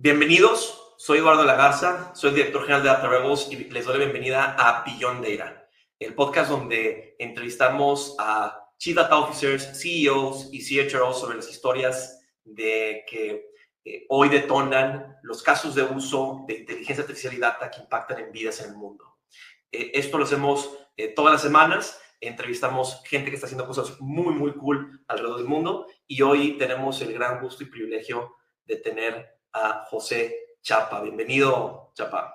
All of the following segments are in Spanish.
Bienvenidos, soy Eduardo Lagarza, soy director general de Data Rebels y les doy la bienvenida a Beyond Data, el podcast donde entrevistamos a Chief Data Officers, CEOs y CHROs sobre las historias de que hoy detonan los casos de uso de inteligencia artificial y data que impactan en vidas en el mundo. Esto lo hacemos todas las semanas, entrevistamos gente que está haciendo cosas muy cool alrededor del mundo y hoy tenemos el gran gusto y privilegio de tener a José Chapa. Bienvenido, Chapa.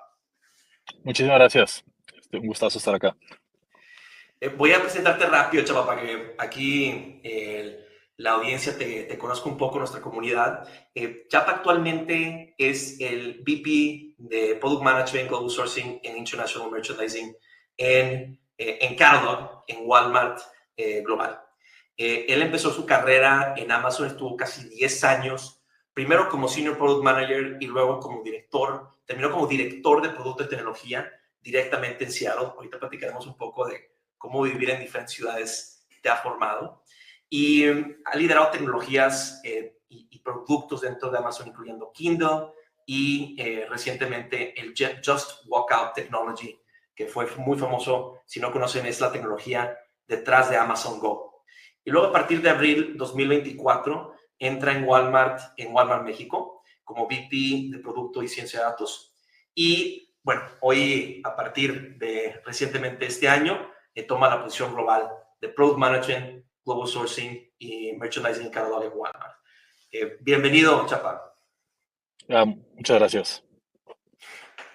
Muchísimas gracias. Un gustazo estar acá. Voy a presentarte rápido, Chapa, para que aquí la audiencia te conozca un poco, nuestra comunidad. Chapa actualmente es el VP de Product Management, Global Sourcing and International Merchandising en Catalog, en Walmart Global. Él empezó su carrera en Amazon, estuvo casi 10 años, primero como Senior Product Manager y luego como director, terminó como director de Producto de Tecnología directamente en Seattle. Ahorita platicaremos un poco de cómo vivir en diferentes ciudades te ha formado. Y ha liderado tecnologías y productos dentro de Amazon, incluyendo Kindle y recientemente el Just Walkout Technology, que fue muy famoso. Si no conocen, es la tecnología detrás de Amazon Go. Y luego a partir de abril 2024 entra en Walmart México como VP de Producto y Ciencia de Datos. Y bueno, hoy a partir de recientemente este año toma la posición global de Product Management, Global Sourcing y Merchandising y Catalog en Walmart. Bienvenido, Chapa. Muchas gracias.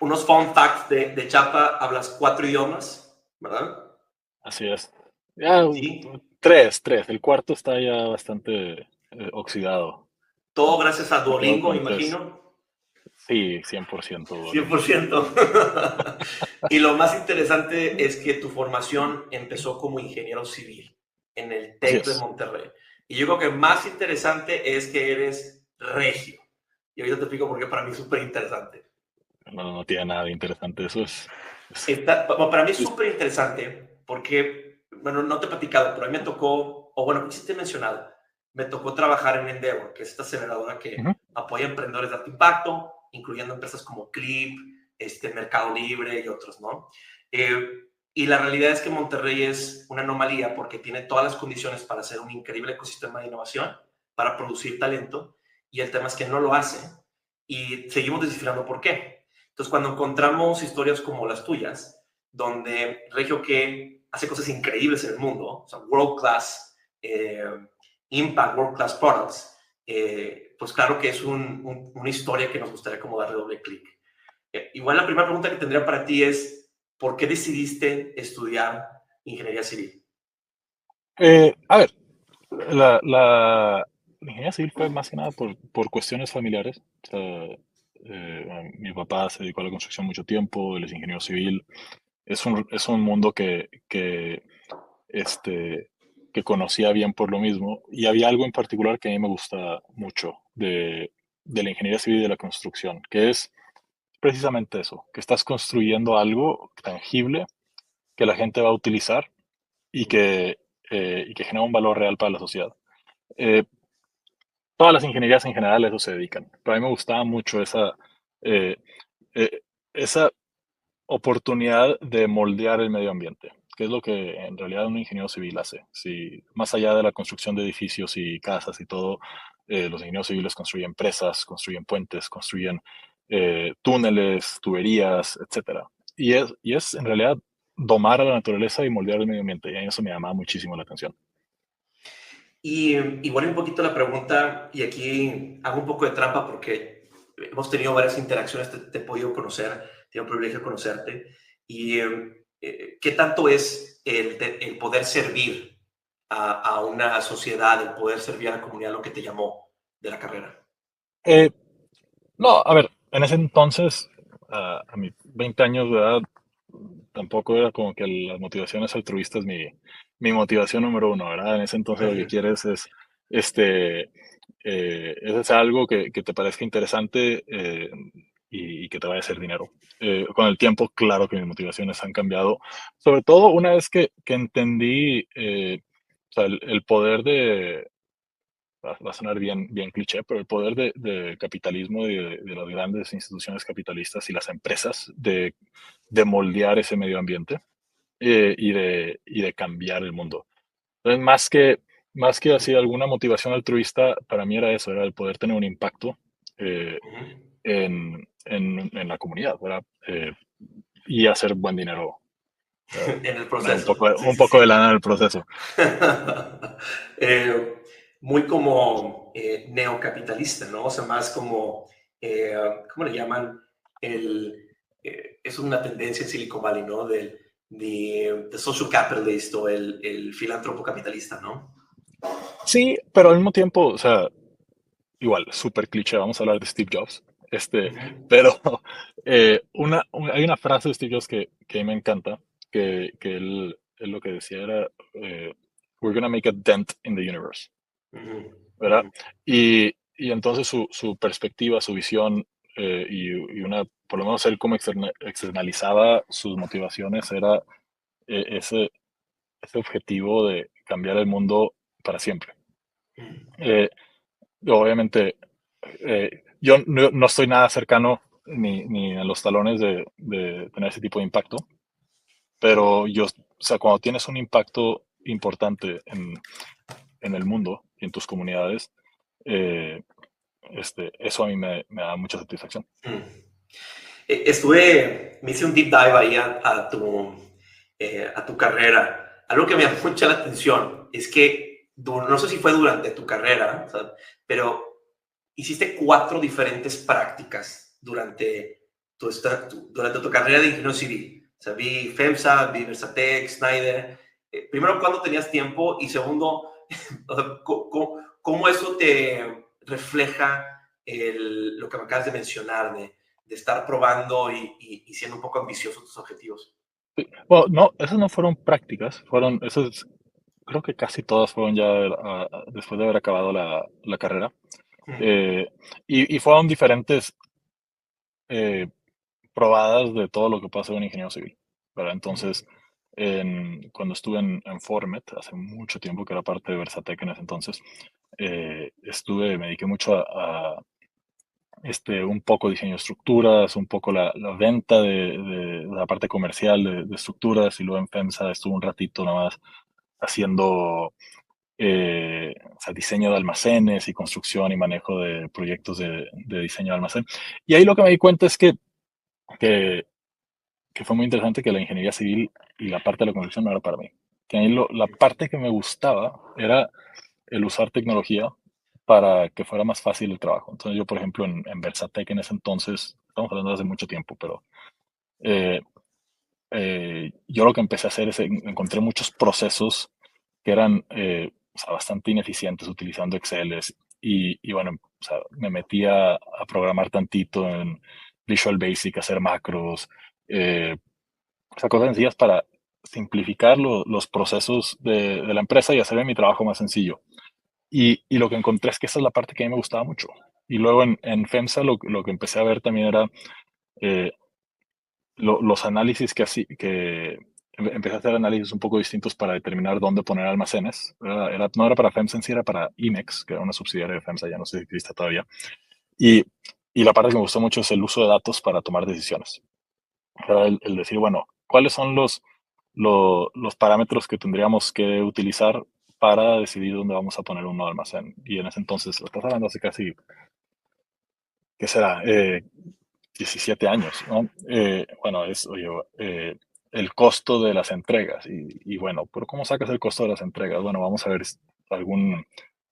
Unos fun facts de Chapa: hablas 4 idiomas, ¿verdad? Así es. Sí. Tres. El cuarto está ya bastante oxidado. Todo gracias a Me quedo Duolingo, con tres. imagino. Sí, 100% Duolingo. 100%. Y lo más interesante es que tu formación empezó como ingeniero civil en el Así TEC de es. Monterrey. Y yo creo que más interesante es que eres regio. Y ahorita te explico por qué para mí es súper interesante. No tiene nada de interesante. Eso es Para mí es súper interesante porque, bueno, no te he platicado, pero a mí me tocó, o bueno, sí te he mencionado, me tocó trabajar en Endeavor, que es esta aceleradora que Ujú. apoya a emprendedores de alto impacto, incluyendo empresas como Clip, Mercado Libre y otros, ¿no? Y la realidad es que Monterrey es una anomalía porque tiene todas las condiciones para hacer un increíble ecosistema de innovación, para producir talento, y el tema es que no lo hace y seguimos descifrando por qué. Entonces, cuando encontramos historias como las tuyas, donde Regio que hace cosas increíbles en el mundo, o sea, world class impact, world class products, pues claro que es una historia que nos gustaría como darle doble clic. Igual la primera pregunta que tendría para ti es, ¿por qué decidiste estudiar ingeniería civil? A ver, la ingeniería civil fue más que nada por cuestiones familiares. O sea, mi papá se dedicó a la construcción mucho tiempo, él es ingeniero civil. Es un mundo este, que conocía bien por lo mismo, y había algo en particular que a mí me gusta mucho de la ingeniería civil y de la construcción, que es precisamente eso, que estás construyendo algo tangible que la gente va a utilizar y que genera un valor real para la sociedad. Eh, Todas las ingenierías en general a eso se dedican, pero a mí me gustaba mucho eh, eh, esa oportunidad de moldear el medio ambiente, que es lo que en realidad un ingeniero civil hace. Si, más allá de la construcción de edificios y casas y todo, los ingenieros civiles construyen presas, construyen puentes, construyen túneles, tuberías, etcétera. Y es en realidad domar a la naturaleza y moldear el medio ambiente, y a mí eso me llamaba muchísimo la atención. Y igual un poquito la pregunta, y aquí hago un poco de trampa porque hemos tenido varias interacciones, te he podido conocer, tengo el privilegio de conocerte, y ¿qué tanto es el poder servir a una sociedad, el poder servir a la comunidad lo que te llamó de la carrera? Eh, no, a ver, en ese entonces, a mis 20 años de edad, tampoco era como que las motivaciones altruistas mi motivación número uno, ¿verdad? En ese entonces lo que quieres este, es hacer algo que te parezca interesante, y que te vaya a hacer dinero. Con el tiempo, claro que mis motivaciones han cambiado, sobre todo una vez que entendí, o sea, el poder va a sonar bien, bien cliché, pero el poder de capitalismo y de las grandes instituciones capitalistas y las empresas de moldear ese medio ambiente y de cambiar el mundo. Entonces, más que así alguna motivación altruista, para mí era eso, era el poder tener un impacto eh, Ujú. en la comunidad, ¿verdad? Y hacer buen dinero, En el ganar proceso. Sí, un sí, poco de sí. lana en el proceso. Eh, muy como neocapitalista, ¿no? O sea, más como, eh, ¿cómo le llaman? Es una tendencia en Silicon Valley, ¿no? The social capitalist o el filántropo capitalista, ¿no? Sí, pero al mismo tiempo, o sea, igual, súper cliché, vamos a hablar de Steve Jobs, Ujú, pero hay una frase de Steve Jobs que a mí me encanta, que él lo que decía era, we're gonna make a dent in the universe, ujú, ¿verdad? ujú, Y entonces su perspectiva, su visión, y una, por lo menos él como externalizaba sus motivaciones era ese, ese objetivo de cambiar el mundo para siempre. ujú. Eh, Obviamente, yo no estoy nada cercano ni en los talones de tener ese tipo de impacto, pero yo, o sea, cuando tienes un impacto importante en el mundo y en tus comunidades, eh, eso a mí me da mucha satisfacción. Mm. Me hice un deep dive ahí a tu carrera. Algo que me llamó mucho la atención es que, no sé si fue durante tu carrera, o sea, pero hiciste 4 diferentes prácticas durante tu carrera de ingeniero civil. O sea, vi FEMSA, vi Versatec, Schneider. Primero, ¿cuándo tenías tiempo? Y segundo, o sea, ¿cómo eso te refleja lo que me acabas de mencionar, de estar probando y siendo un poco ambicioso tus objetivos? Bueno, no, esas no fueron prácticas, esas, creo que casi todas fueron ya después de haber acabado la carrera. Mm, Eh, y fueron diferentes eh, probadas de todo lo que puede hacer un ingeniero civil, ¿verdad? Entonces, cuando estuve en Formet, hace mucho tiempo, que era parte de Versatec en ese entonces, me dediqué mucho un poco diseño de estructuras, un poco la venta de la parte comercial de estructuras, y luego en FEMSA estuve un ratito nada más haciendo o sea, diseño de almacenes y construcción y manejo de proyectos de diseño de almacén. Y ahí lo que me di cuenta es que que fue muy interesante, que la ingeniería civil y la parte de la construcción no era para mí. Que a mí la parte que me gustaba era el usar tecnología para que fuera más fácil el trabajo. Entonces yo, por ejemplo, en Versatec en ese entonces, estamos hablando de hace mucho tiempo, pero eh, yo lo que empecé a hacer es encontré muchos procesos que eran o sea, bastante ineficientes utilizando Excel y bueno, o sea, me metí a programar tantito en Visual Basic, hacer macros, eh, o sea, cosas sencillas para simplificar los procesos de la empresa y hacer mi trabajo más sencillo. Y lo que encontré es que esa es la parte que a mí me gustaba mucho. Y luego en FEMSA lo que empecé a ver también era eh, los análisis empecé a hacer análisis un poco distintos para determinar dónde poner almacenes. No era para FEMSA en sí, era para IMEX, que era una subsidiaria de FEMSA, ya no sé si existe todavía. Y, y la parte que me gustó mucho es el uso de datos para tomar decisiones. Era el decir, bueno, ¿cuáles son los parámetros que tendríamos que utilizar para decidir dónde vamos a poner un nuevo almacén? Y en ese entonces, estás hablando hace casi, ¿qué será? 17 años, ¿no? Bueno, oye, el costo de las entregas. Y bueno, ¿pero cómo sacas el costo de las entregas? Bueno, vamos a ver algún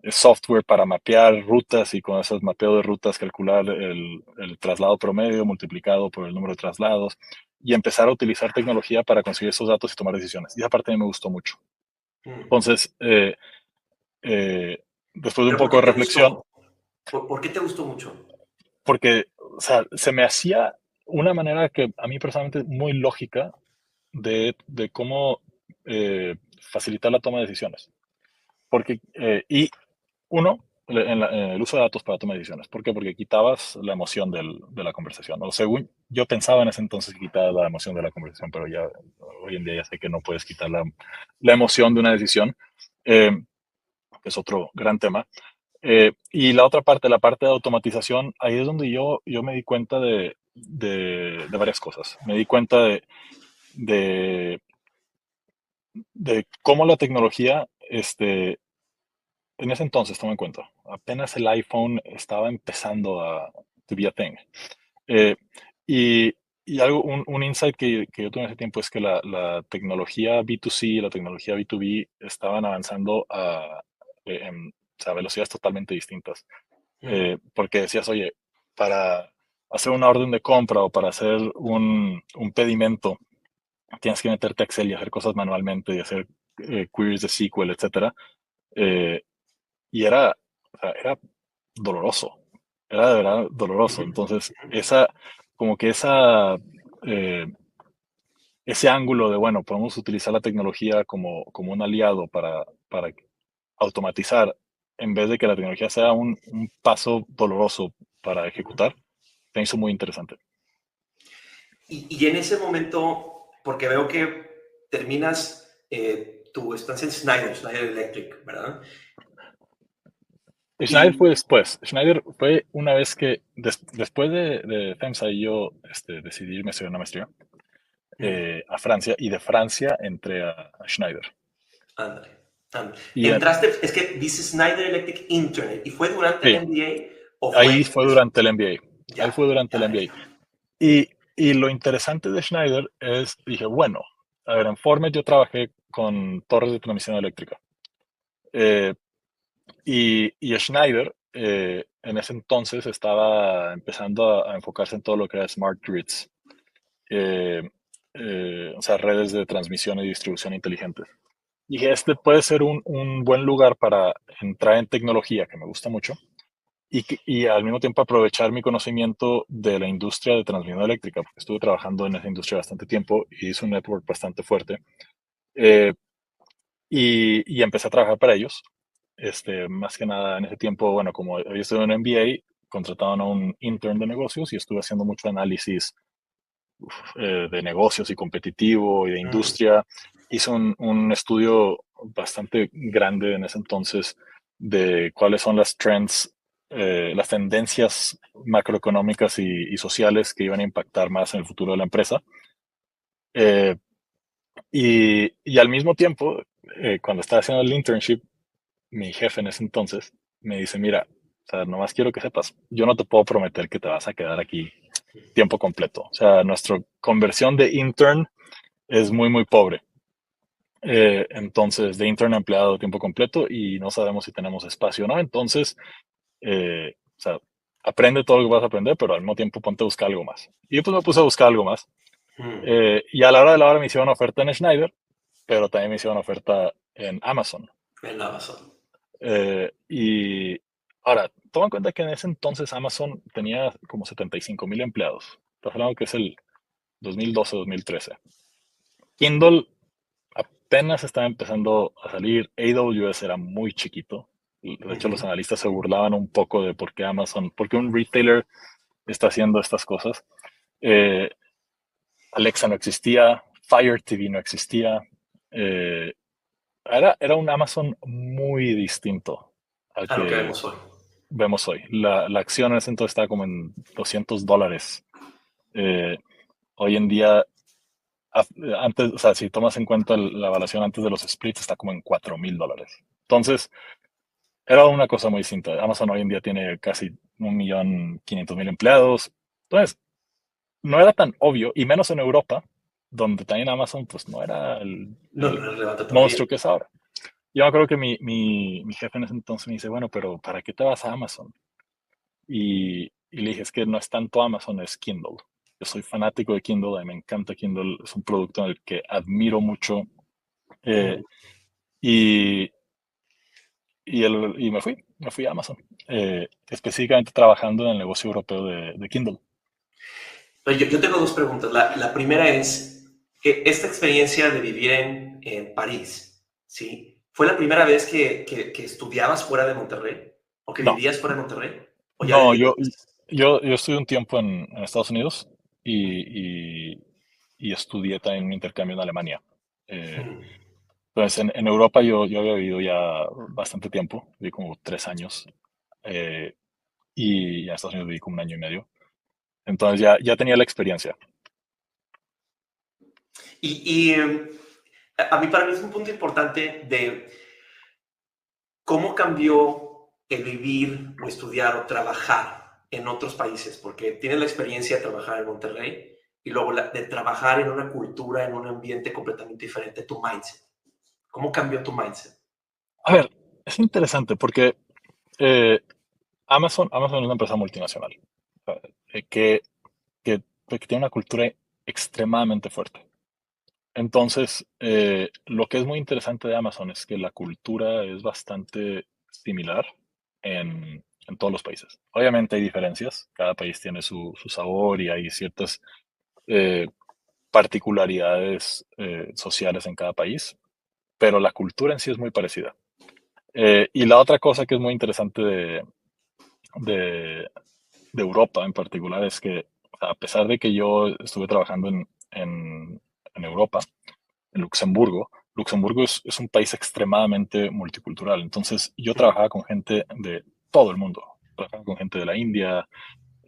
software para mapear rutas y con esos mapeos de rutas calcular el traslado promedio multiplicado por el número de traslados y empezar a utilizar tecnología para conseguir esos datos y tomar decisiones. Y esa parte a mí me gustó mucho. mm. Entonces, eh, después de un ¿Pero por poco qué de te reflexión, gustó? ¿Por qué te gustó mucho? porque, o sea, se me hacía una manera que a mí personalmente muy lógica de cómo facilitar la toma de decisiones. Porque, y uno, en el uso de datos para toma de decisiones. ¿Por qué? Porque quitabas la emoción de la conversación. O según yo pensaba en ese entonces que quitaba la emoción de la conversación, pero ya hoy en día ya sé que no puedes quitar la emoción de una decisión, que es otro gran tema. Y la otra parte, la parte de automatización, ahí es donde yo me di cuenta de varias cosas. Me di cuenta de, de cómo la tecnología, en ese entonces, toma en cuenta, apenas el iPhone estaba empezando a to be a thing. Eh, y, y algo, un insight que yo tuve en ese tiempo es que la tecnología B2C y la tecnología B2B estaban avanzando o sea, velocidades totalmente distintas. Mm, Porque decías, oye, para hacer una orden de compra o para hacer un pedimento, tienes que meterte a Excel y hacer cosas manualmente y hacer queries de SQL, etcétera. Eh, y o sea, era doloroso, era de verdad doloroso. ujú, Entonces, ujú. como que eh, ese ángulo de, bueno, podemos utilizar la tecnología como un aliado para automatizar, en vez de que la tecnología sea un paso doloroso para ejecutar, me hizo muy interesante. Y en ese momento, porque veo que terminas tu estancia en Schneider Electric, ¿verdad? Schneider Y fue después. Schneider fue una vez que, después de FEMSA, y yo decidí irme a hacer una maestría mm, a Francia, y de Francia entré a Schneider. ándale, ándale. Y Entraste, es que dice Schneider Electric Internet, ¿y fue durante el sí, MBA o ahí fue fue durante el MBA. Ahí ya, fue durante el ya, MBA. ya? Y lo interesante de Schneider es, dije, bueno, a ver, en Formet yo trabajé con torres de transmisión eléctrica. Eh, y Schneider en ese entonces estaba empezando a enfocarse en todo lo que era smart grids, eh, o sea, redes de transmisión y distribución inteligentes. Dije, este puede ser un buen lugar para entrar en tecnología, que me gusta mucho, y al mismo tiempo aprovechar mi conocimiento de la industria de transmisión eléctrica, porque estuve trabajando en esa industria bastante tiempo y hice un network bastante fuerte. Eh, y empecé a trabajar para ellos. Más que nada en ese tiempo, bueno, como yo estuve en MBA, contrataron a un intern de negocios y estuve haciendo mucho análisis de negocios y competitivo y de Mm, industria. Hice un estudio bastante grande en ese entonces de cuáles son las trends, las tendencias macroeconómicas y sociales que iban a impactar más en el futuro de la empresa. Eh, y al mismo tiempo, cuando estaba haciendo el internship, mi jefe en ese entonces me dice, mira, o sea, nomás quiero que sepas, yo no te puedo prometer que te vas a quedar aquí tiempo completo. O sea, nuestra conversión de intern es muy, muy pobre. Entonces, de intern a empleado de tiempo completo y no sabemos si tenemos espacio o no. Entonces, o sea, aprende todo lo que vas a aprender, pero al mismo tiempo ponte a buscar algo más. Y yo pues me puse a buscar algo más. mm, Y a la hora de la hora me hicieron una oferta en Schneider, pero también me hicieron una oferta en Amazon. en Amazon. Y ahora, toma en cuenta que en ese entonces Amazon tenía como 75,000 empleados. Estás hablando que es el 2012-2013. Kindle apenas estaba empezando a salir. AWS era muy chiquito. De hecho, los Ujú, analistas se burlaban un poco de por qué Amazon, por qué un retailer está haciendo estas cosas. Eh, Alexa no existía, Fire TV no existía. Eh, era un Amazon muy distinto al a lo que que vemos hoy. vemos hoy. La acción en ese entonces estaba como en $200. Eh, Hoy en día, antes, o sea, si tomas en cuenta la evaluación antes de los splits, está como en $4,000. Entonces, era una cosa muy distinta. Amazon hoy en día tiene casi 1,500,000 empleados. Entonces, no era tan obvio, y menos en Europa, donde también Amazon, pues no era No, el no es relevante todavía. monstruo que es ahora. Yo me acuerdo que mi jefe en ese entonces me dice, bueno, pero ¿para qué te vas a Amazon? Y le dije, es que no es tanto Amazon, es Kindle. Yo soy fanático de Kindle, a mí me encanta Kindle, es un producto en el que admiro mucho. eh, Mm. y, y me fui a Amazon, específicamente trabajando en el negocio europeo de Kindle. Oye, yo tengo dos preguntas. La primera es, esta experiencia de vivir en París, ¿sí? ¿Fue la primera vez que estudiabas fuera de Monterrey? ¿O que No, vivías fuera de Monterrey? ¿O ya no, desde antes? yo estuve un tiempo en Estados Unidos y estudié también un intercambio en Alemania. Eh, Mm, Entonces, en Europa yo había vivido ya bastante tiempo, viví como 3 años. eh, y en Estados Unidos viví como un año y medio. Entonces ya tenía la experiencia. Para mí es un punto importante de cómo cambió el vivir o estudiar o trabajar en otros países, porque tienes la experiencia de trabajar en Monterrey y luego de trabajar en una cultura, en un ambiente completamente diferente, tu mindset. ¿Cómo cambió tu mindset? A ver, es interesante porque eh, Amazon es una empresa multinacional, o sea, que tiene una cultura extremadamente fuerte. Entonces, lo que es muy interesante de Amazon es que la cultura es bastante similar en todos los países. Obviamente hay diferencias, cada país tiene su sabor y hay ciertas eh, particularidades sociales en cada país, pero la cultura en sí es muy parecida. Y la otra cosa que es muy interesante de, de Europa en particular es que, o sea, a pesar de que yo estuve trabajando en Europa, en Luxemburgo, Luxemburgo es un país extremadamente multicultural. Entonces, yo trabajaba con gente de todo el mundo. Trabajaba con gente de la India,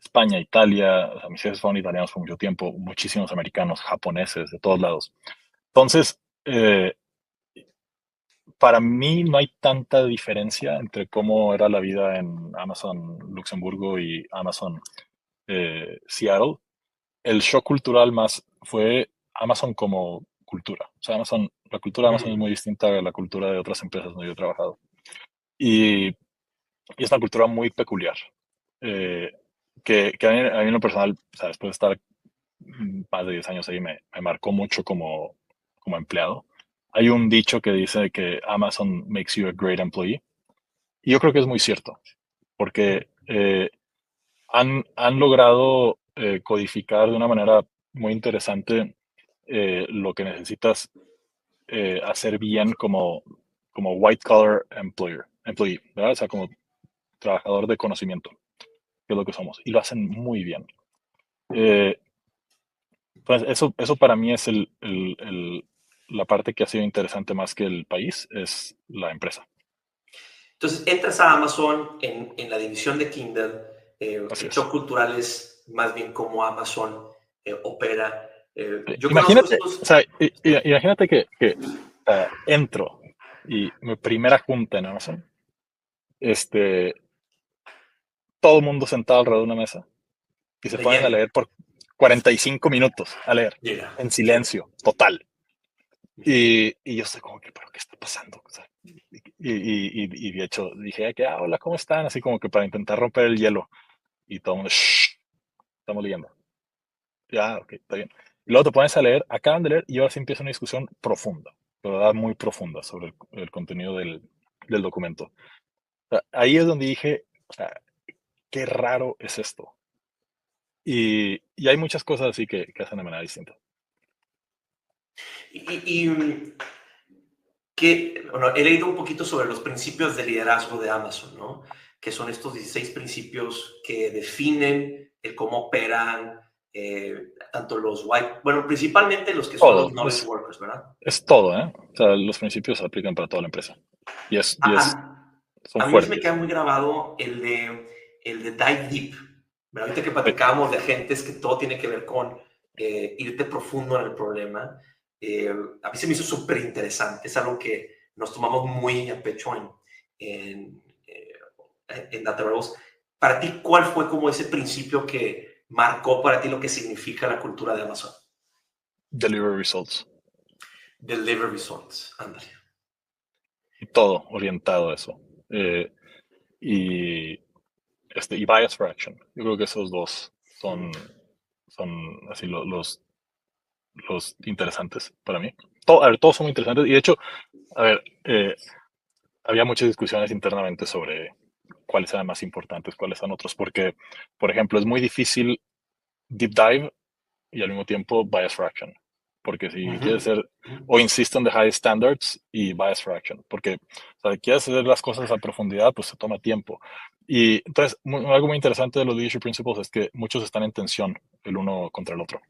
España, Italia. O sea, mis jefes fueron italianos por mucho tiempo, muchísimos americanos, japoneses, de todos lados. Entonces, para mí no hay tanta diferencia entre cómo era la vida en Amazon Luxemburgo y Amazon Seattle. El shock cultural más fue Amazon como cultura. O sea, la cultura de Amazon es muy distinta a la cultura de otras empresas donde yo he trabajado. Y, y es una cultura muy peculiar. eh, que a mí en lo personal, o sea, después de estar más de 10 años ahí, me marcó mucho como empleado. Hay un dicho que dice que Amazon makes you a great employee. Y yo creo que es muy cierto, porque han logrado codificar de una manera muy interesante lo que necesitas hacer bien como white collar employee, ¿verdad? O sea, como trabajador de conocimiento, que es lo que somos, y lo hacen muy bien. Eh, pues eso para mí es la parte que ha sido interesante más que el país, es la empresa. Entonces, entras a Amazon en la división de Kindle. Así El es. shock cultural es más bien cómo Amazon opera. Yo conozco Imagínate, o estos. sea, imagínate que entro y mi primera junta en Amazon, este, todo el mundo sentado alrededor de una mesa y se ponen a Leyendo. leer por 45 minutos, a leer, Llega, en llega. silencio, total. Y yo estoy como que, ¿pero qué está pasando? O sea, y de hecho dije, que, hola, ¿cómo están? Así como que para intentar romper el hielo. Y todo el mundo, shh, estamos leyendo. Ya, ok, está bien. Y luego te pones a leer, acaban de leer y ahora sí empieza una discusión profunda, de verdad muy profunda sobre el contenido del documento. O sea, ahí es donde dije, o sea, qué raro es esto. Y hay muchas cosas así que hacen de manera distinta. Y que, bueno, he leído un poquito sobre los principios de liderazgo de Amazon, ¿no? Que son estos 16 principios que definen el cómo operan tanto los white, bueno, principalmente los que son los Todo, knowledge workers, ¿verdad? es todo, ¿eh? O sea, los principios se aplican para toda la empresa. Y, es, A, y es, a- son a mí se me queda fuertes. muy grabado el de dive deep. ¿Verdad? Ahorita que Sí, platicábamos de agentes que todo tiene que ver con irte profundo en el problema, eh, a mí se me hizo súper interesante. Es algo que nos tomamos muy a pecho en Data Rebels. Para ti, ¿cuál fue como ese principio que marcó para ti lo que significa la cultura de Amazon? deliver results. Deliver results. Ándale. Y todo orientado a eso. Eh, y, y bias for action. Yo creo que esos dos son así los interesantes para mí. A ver, todos son muy interesantes. Y de hecho, a ver, había muchas discusiones internamente sobre cuáles eran más importantes, cuáles eran otros, porque, por ejemplo, es muy difícil deep dive y al mismo tiempo bias fraction. Porque si Ujú, quieres ser, ujú. o insist on the high standards y bias fraction, porque o sea, si quieres hacer las cosas a profundidad, pues se toma tiempo. Y entonces, algo muy interesante de los leadership principles es que muchos están en tensión el uno contra el otro.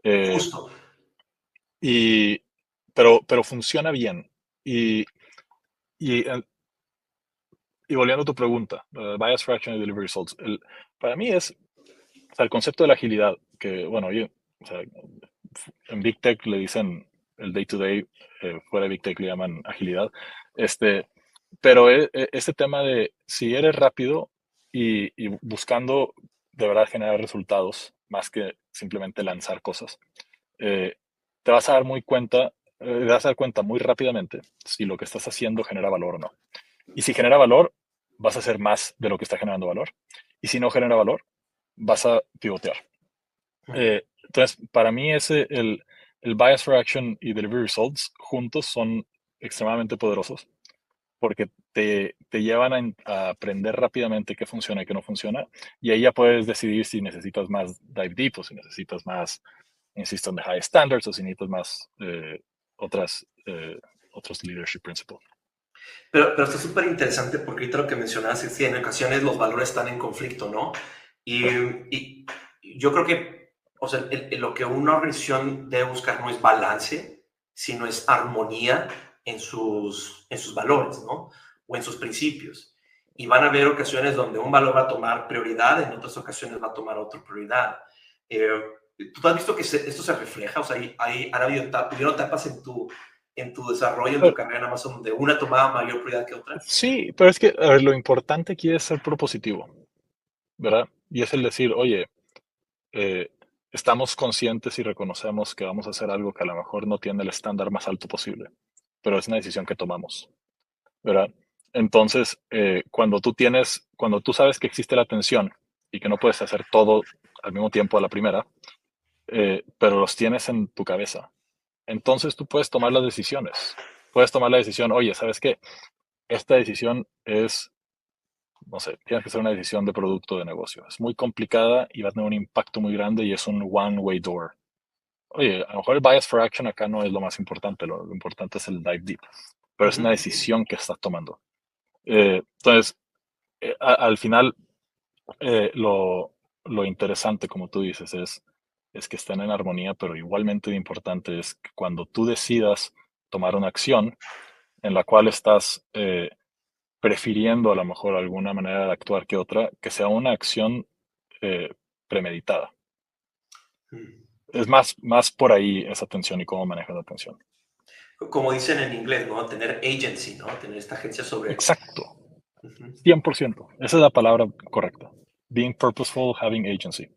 Eh, Justo. y, pero funciona bien. Y Y volviendo a tu pregunta, bias fraction y delivery results, para mí es, o sea, el concepto de la agilidad, que bueno, o sea, en Big Tech le dicen el day to day, fuera de Big Tech le llaman agilidad, este, pero ese tema de si eres rápido y buscando de verdad generar resultados, más que simplemente lanzar cosas, eh, te vas a dar te vas a dar cuenta muy rápidamente si lo que estás haciendo genera valor o no. Y si genera valor, vas a hacer más de lo que está generando valor. Y si no genera valor, vas a pivotear. Entonces, para mí el bias for action y delivery results juntos son extremadamente poderosos porque te llevan a aprender rápidamente qué funciona y qué no funciona. Y ahí ya puedes decidir si necesitas más dive deep o si necesitas más, insisto, en the high standards o si necesitas más otras, otros leadership principles. Pero está súper interesante porque ahorita lo que mencionabas es que en ocasiones los valores están en conflicto, ¿no? Y, Claro. y yo creo que, o sea, lo que una organización debe buscar no es balance, sino es armonía en sus valores, ¿no? O en sus principios. Y van a haber ocasiones donde un valor va a tomar prioridad, en otras ocasiones va a tomar otra prioridad. Eh, ¿Tú has visto que esto se refleja? O sea, hubieron etapas en tu desarrollo, en tu Pero, carrera en Amazon, donde una tomaba mayor prioridad que otra? sí, pero es que a ver, lo importante aquí es ser propositivo, ¿verdad? Y es el decir, oye, eh, estamos conscientes y reconocemos que vamos a hacer algo que a lo mejor no tiene el estándar más alto posible, pero es una decisión que tomamos, ¿verdad? Entonces, cuando tú sabes que existe la tensión y que no puedes hacer todo al mismo tiempo a la primera, pero los tienes en tu cabeza, entonces tú puedes tomar las decisiones. Puedes tomar la decisión, oye, ¿sabes qué? Esta decisión es, no sé, tienes que hacer una decisión de producto de negocio. Es muy complicada y va a tener un impacto muy grande y es un one-way door. Oye, a lo mejor el bias for action acá no es lo más importante, lo importante es el dive deep, pero es una Ujú. decisión que estás tomando. Entonces, al final, eh, lo, lo interesante, como tú dices, es que estén en armonía, pero igualmente importante es que cuando tú decidas tomar una acción en la cual estás prefiriendo a lo mejor alguna manera de actuar que otra, que sea una acción eh, premeditada. Mm. Es más por ahí esa tensión y cómo manejas la tensión. Como dicen en inglés, ¿no? Tener agency, ¿no? Tener esta agencia sobre... Exacto, Ujú. 100%. Esa es la palabra correcta. Being purposeful, having agency.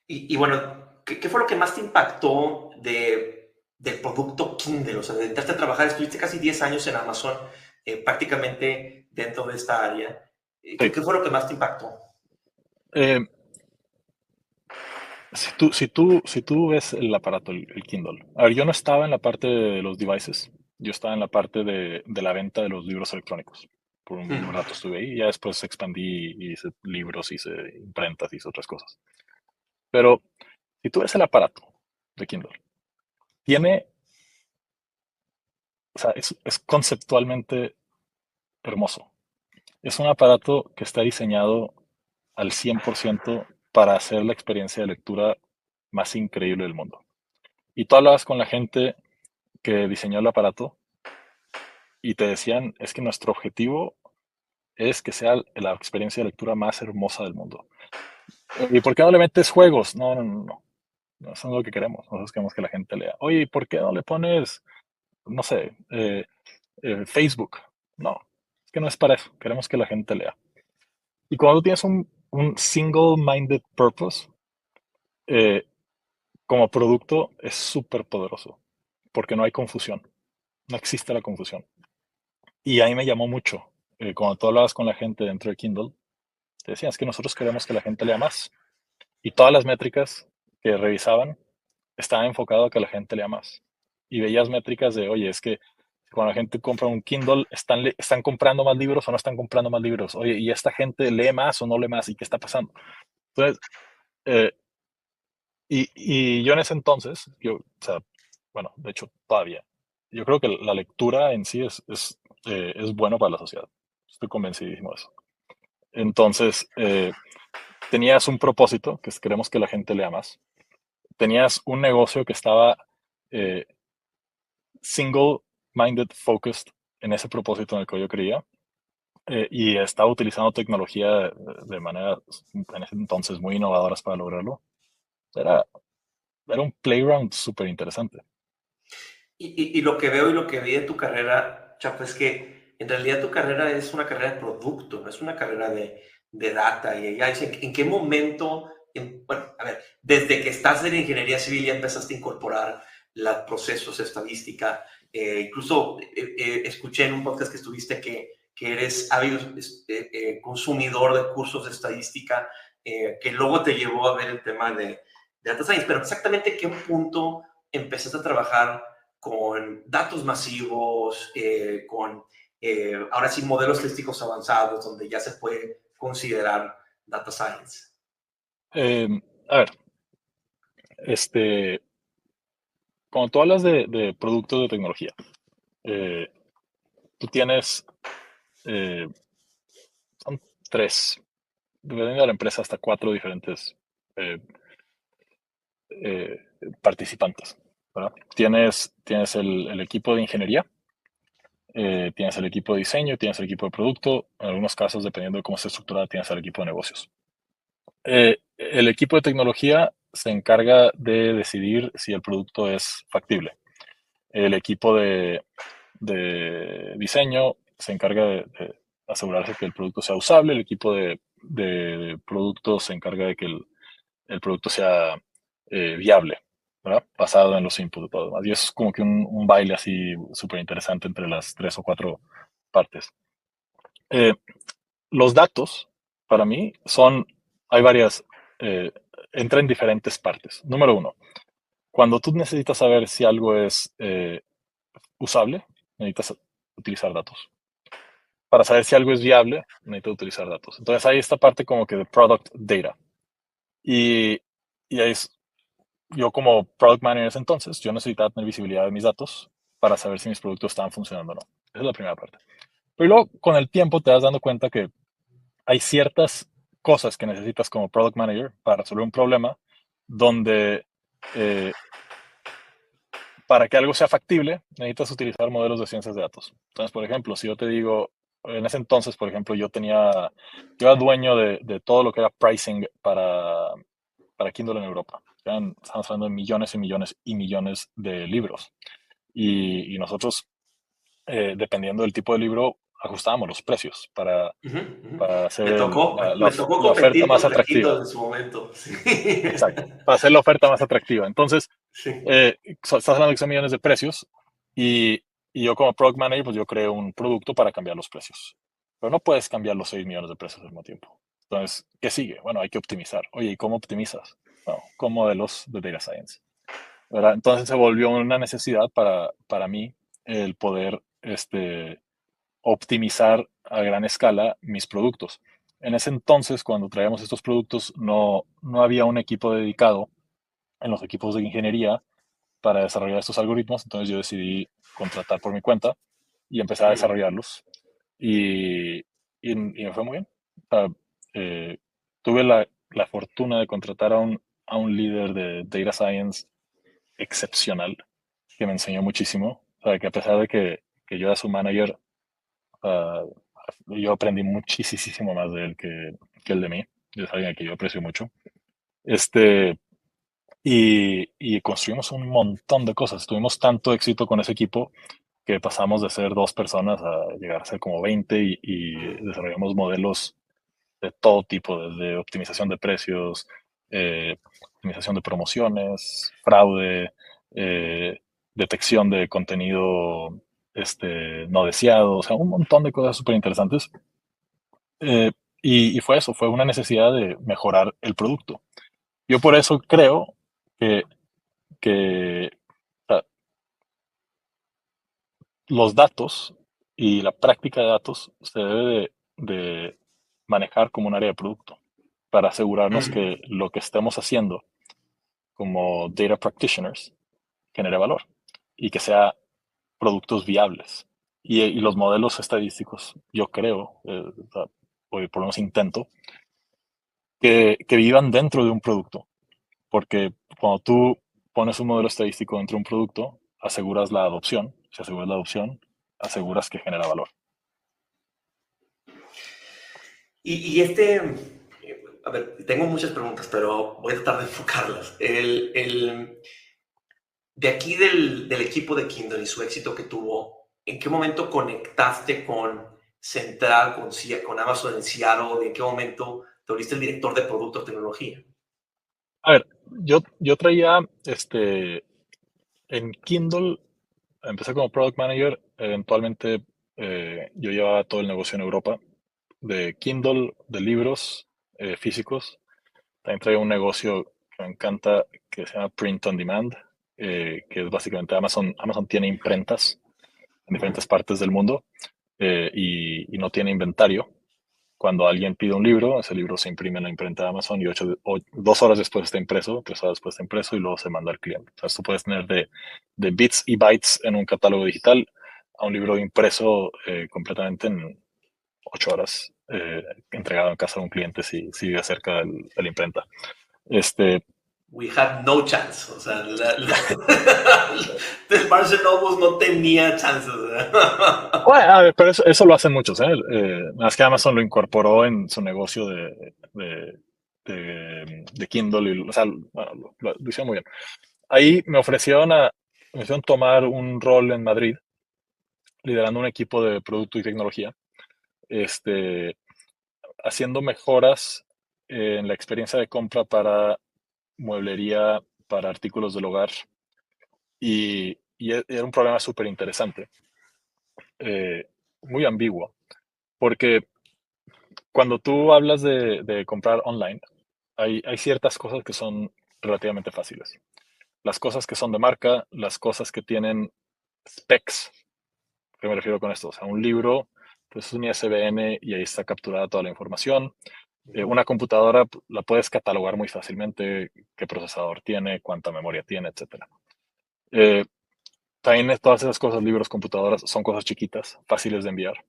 Y bueno, ¿qué fue lo que más te impactó del producto Kindle? O sea, de entrarte a trabajar, estuviste casi 10 años en Amazon, prácticamente dentro de esta área. Sí. ¿Qué fue lo que más te impactó? Eh, si tú ves el aparato, el Kindle. A ver, yo no estaba en la parte de los devices, yo estaba en la parte de la venta de los libros electrónicos. Por un Mm. rato estuve ahí y ya después expandí y hice libros, hice imprentas, hice otras cosas. Pero si tú ves el aparato de Kindle, tiene, o sea, es conceptualmente hermoso. Es un aparato que está diseñado al 100% para hacer la experiencia de lectura más increíble del mundo. Y tú hablabas con la gente que diseñó el aparato y te decían, es que nuestro objetivo es que sea la experiencia de lectura más hermosa del mundo. ¿Y por qué no le metes juegos? No, no, no, no. No, eso no es lo que queremos. Nosotros queremos que la gente lea. Oye, ¿y por qué no le pones, no sé, Facebook? No, es que no es para eso. Queremos que la gente lea. Y cuando tú tienes un single-minded purpose, eh, como producto es súper poderoso, porque no hay confusión, no existe la confusión. Y ahí me llamó mucho. Cuando tú hablabas con la gente dentro de Kindle, te decían, es que nosotros queremos que la gente lea más. Y todas las métricas que revisaban estaban enfocadas a que la gente lea más. Y veías métricas de, oye, es que cuando la gente compra un Kindle, ¿están comprando más libros o no están comprando más libros? Oye, ¿y esta gente lee más o no lee más? ¿Y qué está pasando? Entonces, eh, y yo en ese entonces, o sea, bueno, de hecho, todavía, yo creo que la lectura en sí es bueno para la sociedad. Estoy convencidísimo de eso. Entonces, tenías un propósito, que es queremos que la gente lea más. Tenías un negocio que estaba eh, single-minded focused en ese propósito en el que yo creía. y estaba utilizando tecnología de manera en ese entonces muy innovadoras para lograrlo. Era, era un playground súper interesante. Y lo que veo y lo que vi de tu carrera, Chapo, es que en realidad tu carrera es una carrera de producto, no es una carrera de data. Y ya dice, ¿en qué momento, bueno, a ver, desde que estás en ingeniería civil ya empezaste a incorporar los procesos, estadística? Incluso escuché en un podcast que estuviste que eres ávido consumidor de cursos de estadística, que luego te llevó a ver el tema de data science. Pero exactamente en qué punto empezaste a trabajar con datos masivos, con ahora sí modelos estadísticos avanzados, donde ya se puede considerar data science. Eh, a ver, este, cuando tú hablas de productos de tecnología, eh, tú tienes, eh, son tres, dependiendo de la empresa, hasta cuatro diferentes eh, eh, participantes, ¿verdad? Tienes el equipo de ingeniería, tienes el equipo de diseño, tienes el equipo de producto, en algunos casos, dependiendo de cómo esté estructurada, tienes el equipo de negocios. El equipo de tecnología se encarga de decidir si el producto es factible. El equipo de diseño se encarga de asegurarse que el producto sea usable. El equipo de producto se encarga de que el producto sea viable, ¿verdad? Basado en los inputs. Y eso es como que un baile así súper interesante entre las tres o cuatro partes. Eh, los datos, para mí, hay varias, eh, entra en diferentes partes. Número uno, cuando tú necesitas saber si algo es usable, necesitas utilizar datos. Para saber si algo es viable, necesitas utilizar datos. Entonces hay esta parte como que de product data. Y, y ahí es, yo como product manager en ese entonces, yo necesitaba tener visibilidad de mis datos para saber si mis productos estaban funcionando o no. Esa es la primera parte. Pero luego, con el tiempo, te vas dando cuenta que hay ciertas cosas que necesitas como product manager para resolver un problema donde eh, para que algo sea factible necesitas utilizar modelos de ciencias de datos. Entonces, por ejemplo, si yo te digo, en ese entonces, por ejemplo, yo era dueño de todo lo que era pricing para Kindle en Europa. Estamos hablando de millones y millones y millones de libros. Y nosotros, dependiendo del tipo de libro, ajustábamos los precios Uh -huh, uh -huh. para hacer Me tocó la oferta competir más contra atractiva. Kindle en su momento. Sí. Exacto, para hacer la oferta más atractiva. Entonces, Sí. estás hablando de que son millones de precios y yo como product manager, pues yo creo un producto para cambiar los precios. Pero no puedes cambiar los 6 millones de precios al mismo tiempo. Entonces, ¿qué sigue? Bueno, hay que optimizar. Oye, ¿y cómo optimizas? Bueno, con modelos de data science, ¿verdad? Entonces se volvió una necesidad para mí el poder optimizar a gran escala mis productos. En ese entonces, cuando traíamos estos productos, no había un equipo dedicado en los equipos de ingeniería para desarrollar estos algoritmos, entonces yo decidí contratar por mi cuenta y empezar a desarrollarlos y me fue muy bien. O sea, eh, tuve la fortuna de contratar a un líder de data science excepcional que me enseñó muchísimo. O sea, que a pesar de que yo era su manager, uh, yo aprendí muchísimo más de él que él de mí. Es alguien que yo aprecio mucho. Este, y construimos un montón de cosas. Tuvimos tanto éxito con ese equipo que pasamos de ser dos personas a llegar a ser como 20 y desarrollamos modelos de todo tipo, desde optimización de precios, optimización de promociones, fraude, eh, detección de contenido no deseado, o sea, un montón de cosas súper interesantes. Eh, y fue eso, fue una necesidad de mejorar el producto. Yo por eso creo que, que o sea, los datos y la práctica de datos se debe de manejar como un área de producto para asegurarnos que lo que estemos haciendo como data practitioners genere valor y que sea productos viables. Y los modelos estadísticos, yo creo, o por lo menos intento, que vivan dentro de un producto. Porque cuando tú pones un modelo estadístico dentro de un producto, aseguras la adopción. Si aseguras la adopción, aseguras que genera valor. A ver, tengo muchas preguntas, pero voy a tratar de enfocarlas. De aquí del equipo de Kindle y su éxito que tuvo, ¿en qué momento conectaste con Central, con Amazon en Seattle? ¿En qué momento te volviste el director de producto de tecnología? A ver, yo traía en Kindle, empecé como product manager, eventualmente yo llevaba todo el negocio en Europa, de Kindle, de libros físicos. También traía un negocio que me encanta que se llama Print on Demand, que es básicamente Amazon. Amazon tiene imprentas en diferentes partes del mundo y no tiene inventario. Cuando alguien pide un libro, ese libro se imprime en la imprenta de Amazon y 2 horas después está impreso, 3 horas después está impreso y luego se manda al cliente. O sea, tú puedes tener de bits y bytes en un catálogo digital a un libro impreso completamente en 8 horas, entregado en casa de un cliente si vive cerca de la imprenta. Este, We had no chance. O sea, el Barnes Noble no tenía chances. bueno, a ver, pero eso lo hacen muchos, ¿eh? Más que Amazon lo incorporó en su negocio de Kindle, o sea, bueno, lo hicieron muy bien. Ahí me ofrecieron tomar un rol en Madrid, liderando un equipo de producto y tecnología, este, haciendo mejoras en la experiencia de compra para mueblería, para artículos del hogar, y era un problema súper interesante, muy ambiguo, porque cuando tú hablas de comprar online, hay ciertas cosas que son relativamente fáciles. Las cosas que son de marca, las cosas que tienen specs. ¿Qué me refiero con esto? O sea, un libro, pues es un ISBN y ahí está capturada toda la información. Una computadora la puedes catalogar muy fácilmente, qué procesador tiene, cuánta memoria tiene, etcétera. Eh, También todas esas cosas, libros, computadoras, son cosas chiquitas, fáciles de enviar.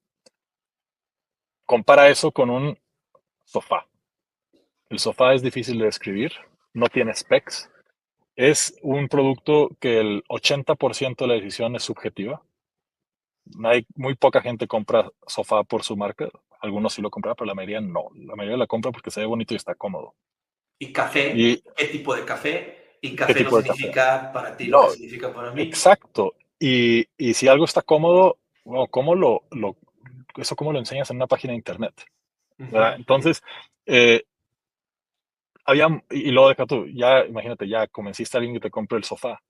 Compara eso con un sofá. El sofá es difícil de describir, no tiene specs, es un producto que el 80% de la decisión es subjetiva. Hay muy poca gente compra sofá por su marca. Algunos sí lo compran, pero la mayoría no. La mayoría la compra porque se ve bonito y está cómodo. ¿Y café? ¿Y ¿Qué tipo de café? Y qué café no tipo de café? significa para ti lo que No, significa para mí. exacto. Y si algo está cómodo, bueno, eso cómo lo enseñas en una página de internet? ¿Verdad? Entonces, eh, y luego deja tú, ya imagínate, ya convenciste a alguien que te compre el sofá.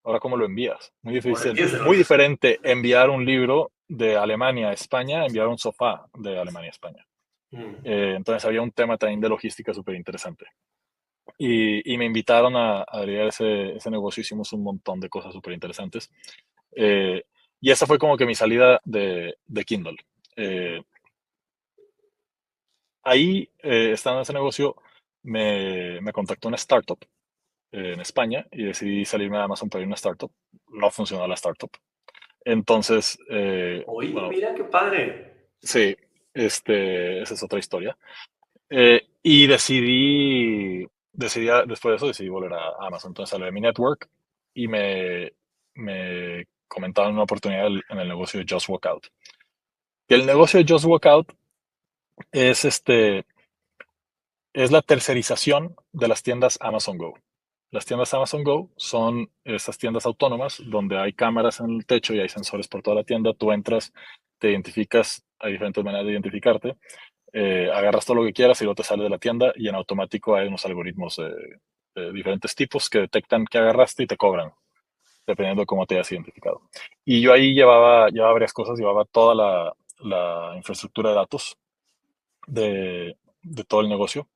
Ahora, ¿cómo lo envías? Muy Ahora difícil, empiézalo. muy diferente enviar un libro de Alemania a España, a enviar un sofá de Alemania a España. Entonces había un tema también de logística súper interesante. Y me invitaron a liderar ese negocio, hicimos un montón de cosas súper interesantes. Eh, y esa fue como que mi salida de Kindle. Eh, Ahí, estando en ese negocio, me contactó una startup en España y decidí salirme de Amazon para ir a una startup. No funcionó la startup. Entonces, Oye, bueno, mira qué padre. sí, esa es otra historia. Y después de eso decidí volver a Amazon. Entonces salí de mi network y me comentaban una oportunidad en el negocio de Just Walk Out. Y el negocio de Just Walk Out es, es la tercerización de las tiendas Amazon Go. Las tiendas Amazon Go son estas tiendas autónomas donde hay cámaras en el techo y hay sensores por toda la tienda. Tú entras, te identificas, hay diferentes maneras de identificarte, agarras todo lo que quieras y luego te sales de la tienda y en automático hay unos algoritmos de diferentes tipos que detectan que agarraste y te cobran, dependiendo de cómo te hayas identificado. Y yo ahí llevaba varias cosas, llevaba toda la infraestructura de datos de todo el negocio.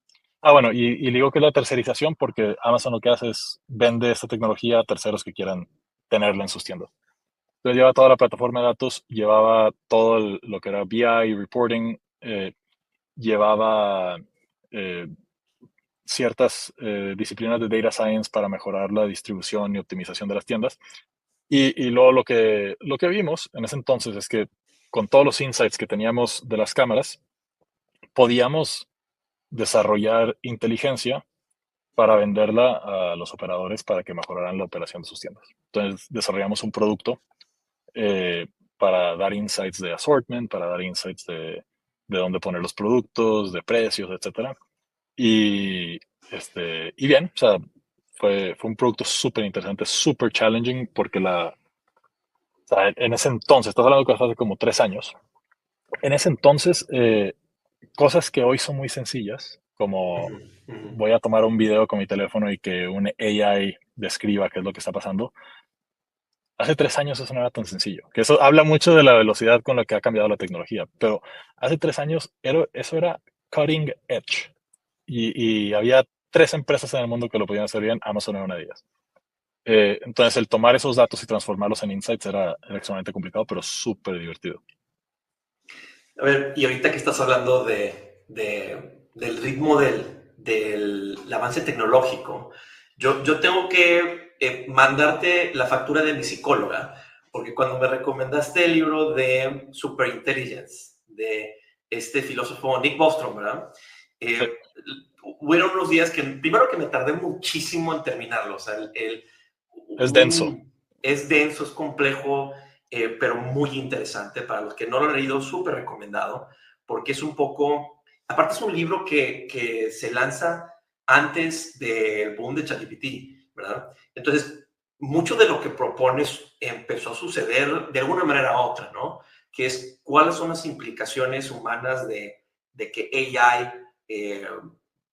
Ah, bueno, y digo que es la tercerización porque Amazon lo que hace es vende esta tecnología a terceros que quieran tenerla en sus tiendas. Entonces lleva toda la plataforma de datos, llevaba todo lo que era BI, reporting, llevaba eh, ciertas disciplinas de data science para mejorar la distribución y optimización de las tiendas. Y luego lo que vimos en ese entonces es que con todos los insights que teníamos de las cámaras, podíamos desarrollar inteligencia para venderla a los operadores para que mejoraran la operación de sus tiendas. Entonces desarrollamos un producto eh, para dar insights de assortment, para dar insights de dónde poner los productos, de precios, etcétera. Y, y bien, o sea, fue un producto súper interesante, súper challenging, porque o sea, en ese entonces, estás hablando de cosas hace como 3 años, en ese entonces, cosas que hoy son muy sencillas, como Ujú, ujú. voy a tomar un video con mi teléfono y que un AI describa qué es lo que está pasando. Hace 3 años eso no era tan sencillo, que eso habla mucho de la velocidad con la que ha cambiado la tecnología, pero hace 3 años eso era cutting edge y había 3 empresas en el mundo que lo podían hacer bien, Amazon era una de ellas. Entonces el tomar esos datos y transformarlos en insights era extremadamente complicado, pero súper divertido. A ver, y ahorita que estás hablando del ritmo del avance tecnológico, yo tengo que mandarte la factura de mi psicóloga, porque cuando me recomendaste el libro de Superintelligence, de este filósofo Nick Bostrom, ¿verdad? Sí, Eh, Hubieron unos días que, primero que me tardé muchísimo en terminarlo, o sea, es denso. es denso, es complejo, pero muy interesante. Para los que no lo han leído, súper recomendado, porque es un poco, aparte es un libro que se lanza antes del boom de ChatGPT, ¿verdad? Entonces, mucho de lo que propones empezó a suceder de alguna manera u otra, ¿no? Que es cuáles son las implicaciones humanas de que AI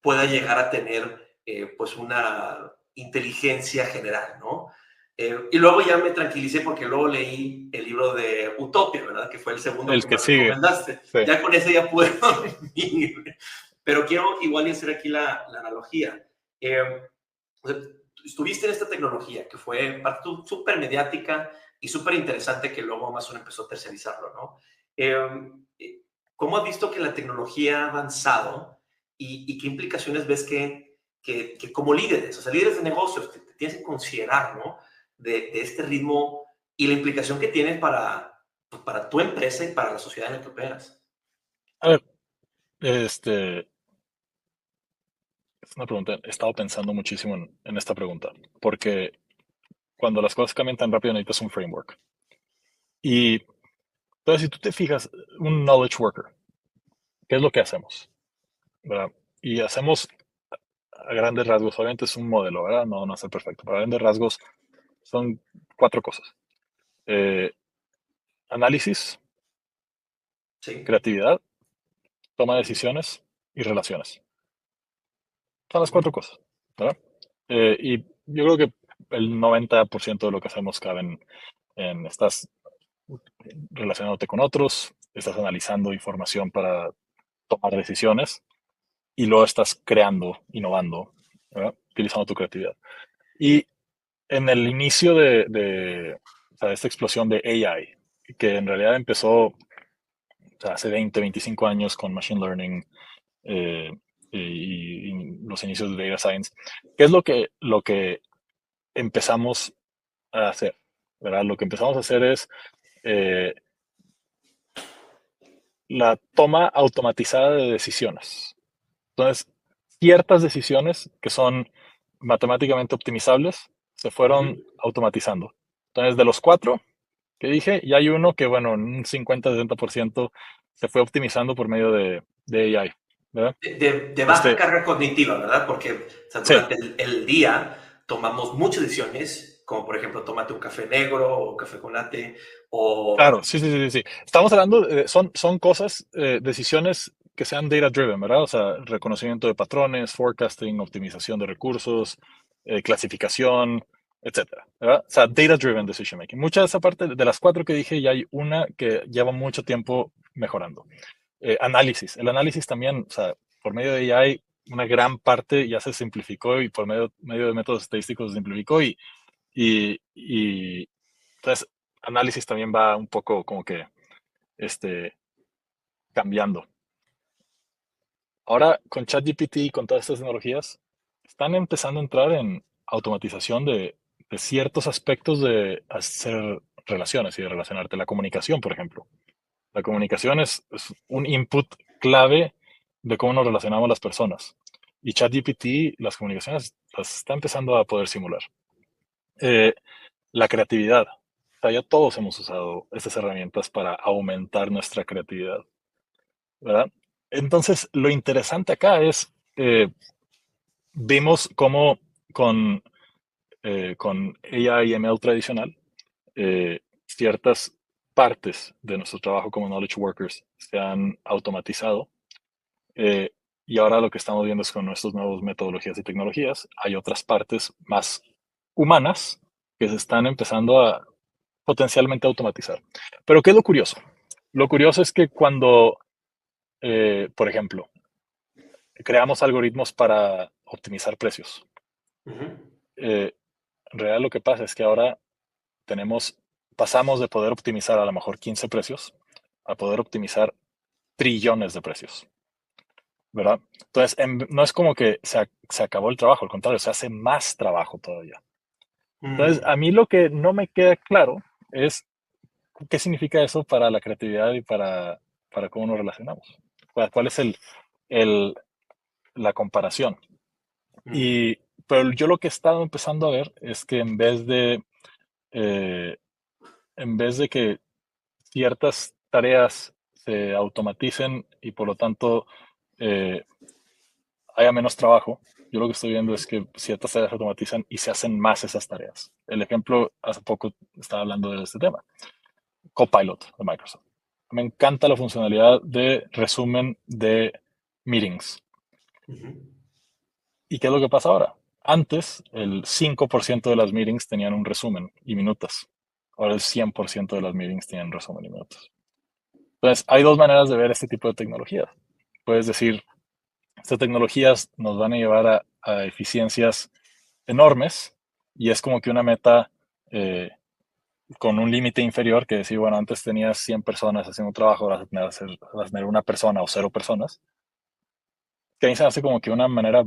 pueda llegar a tener pues una inteligencia general, ¿no? Y luego ya me tranquilicé porque luego leí el libro de Utopia, ¿verdad? Que fue el segundo El que que me sigue. recomendaste. Sí. Ya con ese ya puedo dormir. Pero quiero igual hacer aquí la analogía. O sea, estuviste en esta tecnología que fue parte súper mediática y súper interesante que luego Amazon empezó a tercerizarlo, ¿no? ¿Cómo has visto que la tecnología ha avanzado y qué implicaciones ves que como líderes, o sea, líderes de negocios, que te tienes que considerar, ¿no? De este ritmo y la implicación que tiene pues, para tu empresa y para la sociedad en la que operas. A ver, este, es una pregunta, he estado pensando muchísimo en esta pregunta, porque cuando las cosas cambian tan rápido necesitas un framework. Y entonces, si tú te fijas, un knowledge worker, ¿qué es lo que hacemos? ¿Verdad? Y hacemos a grandes rasgos, obviamente es un modelo, ¿verdad? No, no es el perfecto, pero a grandes rasgos son 4 cosas. Eh, Análisis, Sí. creatividad, toma de decisiones y relaciones. Son las Ujú. 4 cosas, ¿verdad? Y yo creo que el 90% de lo que hacemos cabe estás relacionándote con otros, estás analizando información para tomar decisiones y luego estás creando, innovando, ¿verdad? Utilizando tu creatividad. Y en el inicio o sea, esta explosión de AI, que en realidad empezó, o sea, hace 20, 25 años con Machine Learning, eh, y los inicios de Data Science, ¿qué es lo que empezamos a hacer? ¿Verdad? Lo que empezamos a hacer es eh, la toma automatizada de decisiones. Entonces, ciertas decisiones que son matemáticamente optimizables se fueron Ujú. automatizando. Entonces, de los 4 que dije, ya hay uno que, bueno, un 50-60% se fue optimizando por medio de AI, ¿verdad? De baja Este, carga cognitiva, ¿verdad? Porque o sea, sí, durante el día tomamos muchas decisiones, como por ejemplo, tómate un café negro o café con latte, o... claro, sí, sí, sí, sí. Estamos hablando, son cosas, decisiones que sean data driven, ¿verdad? O sea, reconocimiento de patrones, forecasting, optimización de recursos, clasificación, etcétera, ¿verdad? O sea, data driven decision making. Mucha de esa parte, de las 4 que dije, ya hay una que lleva mucho tiempo mejorando. Análisis. El análisis también, o sea, por medio de AI, una gran parte ya se simplificó y por medio de métodos estadísticos se simplificó y entonces análisis también va un poco como que este, cambiando. Ahora con ChatGPT y con todas estas tecnologías, están empezando a entrar en automatización de ciertos aspectos de hacer relaciones y de relacionarte. La comunicación, por ejemplo. La comunicación es un input clave de cómo nos relacionamos las personas. Y ChatGPT, las comunicaciones las está empezando a poder simular. Eh, la creatividad. O sea, ya todos hemos usado estas herramientas para aumentar nuestra creatividad. ¿verdad? Entonces, lo interesante acá es, vimos cómo con, con AI y ML tradicional, ciertas partes de nuestro trabajo como knowledge workers se han automatizado. eh, y ahora lo que estamos viendo es con nuestras nuevas metodologías y tecnologías, hay otras partes más humanas que se están empezando a potencialmente automatizar. Pero ¿qué es lo curioso? Lo curioso es que cuando, por ejemplo, creamos algoritmos para optimizar precios, Ujú. eh, en realidad lo que pasa es que ahora tenemos, pasamos de poder optimizar a lo mejor 15 precios a poder optimizar trillones de precios, ¿verdad? Entonces, no es como que se acabó el trabajo, al contrario, se hace más trabajo todavía. Entonces, Mm, a mí lo que no me queda claro es qué significa eso para la creatividad y para cómo nos relacionamos. ¿Cuál es el, la comparación? mm, Y, pero yo lo que he estado empezando a ver es que eh, en vez de que ciertas tareas se automaticen y por lo tanto eh, haya menos trabajo, yo lo que estoy viendo ujú, es que ciertas tareas se automatizan y se hacen más esas tareas. El ejemplo, hace poco estaba hablando de este tema, Copilot de Microsoft. Me encanta la funcionalidad de resumen de meetings. ujú. ¿Y qué es lo que pasa ahora? Antes, el 5% de las meetings tenían un resumen y minutos. Ahora el 100% de las meetings tienen resumen y minutos. Entonces, hay dos maneras de ver este tipo de tecnologías. Puedes decir, estas tecnologías nos van a llevar a eficiencias enormes y es como que una meta eh, con un límite inferior que decir, bueno, antes tenías 100 personas haciendo un trabajo, ahora vas a tener una persona o cero personas, que a mí se hace como que una manera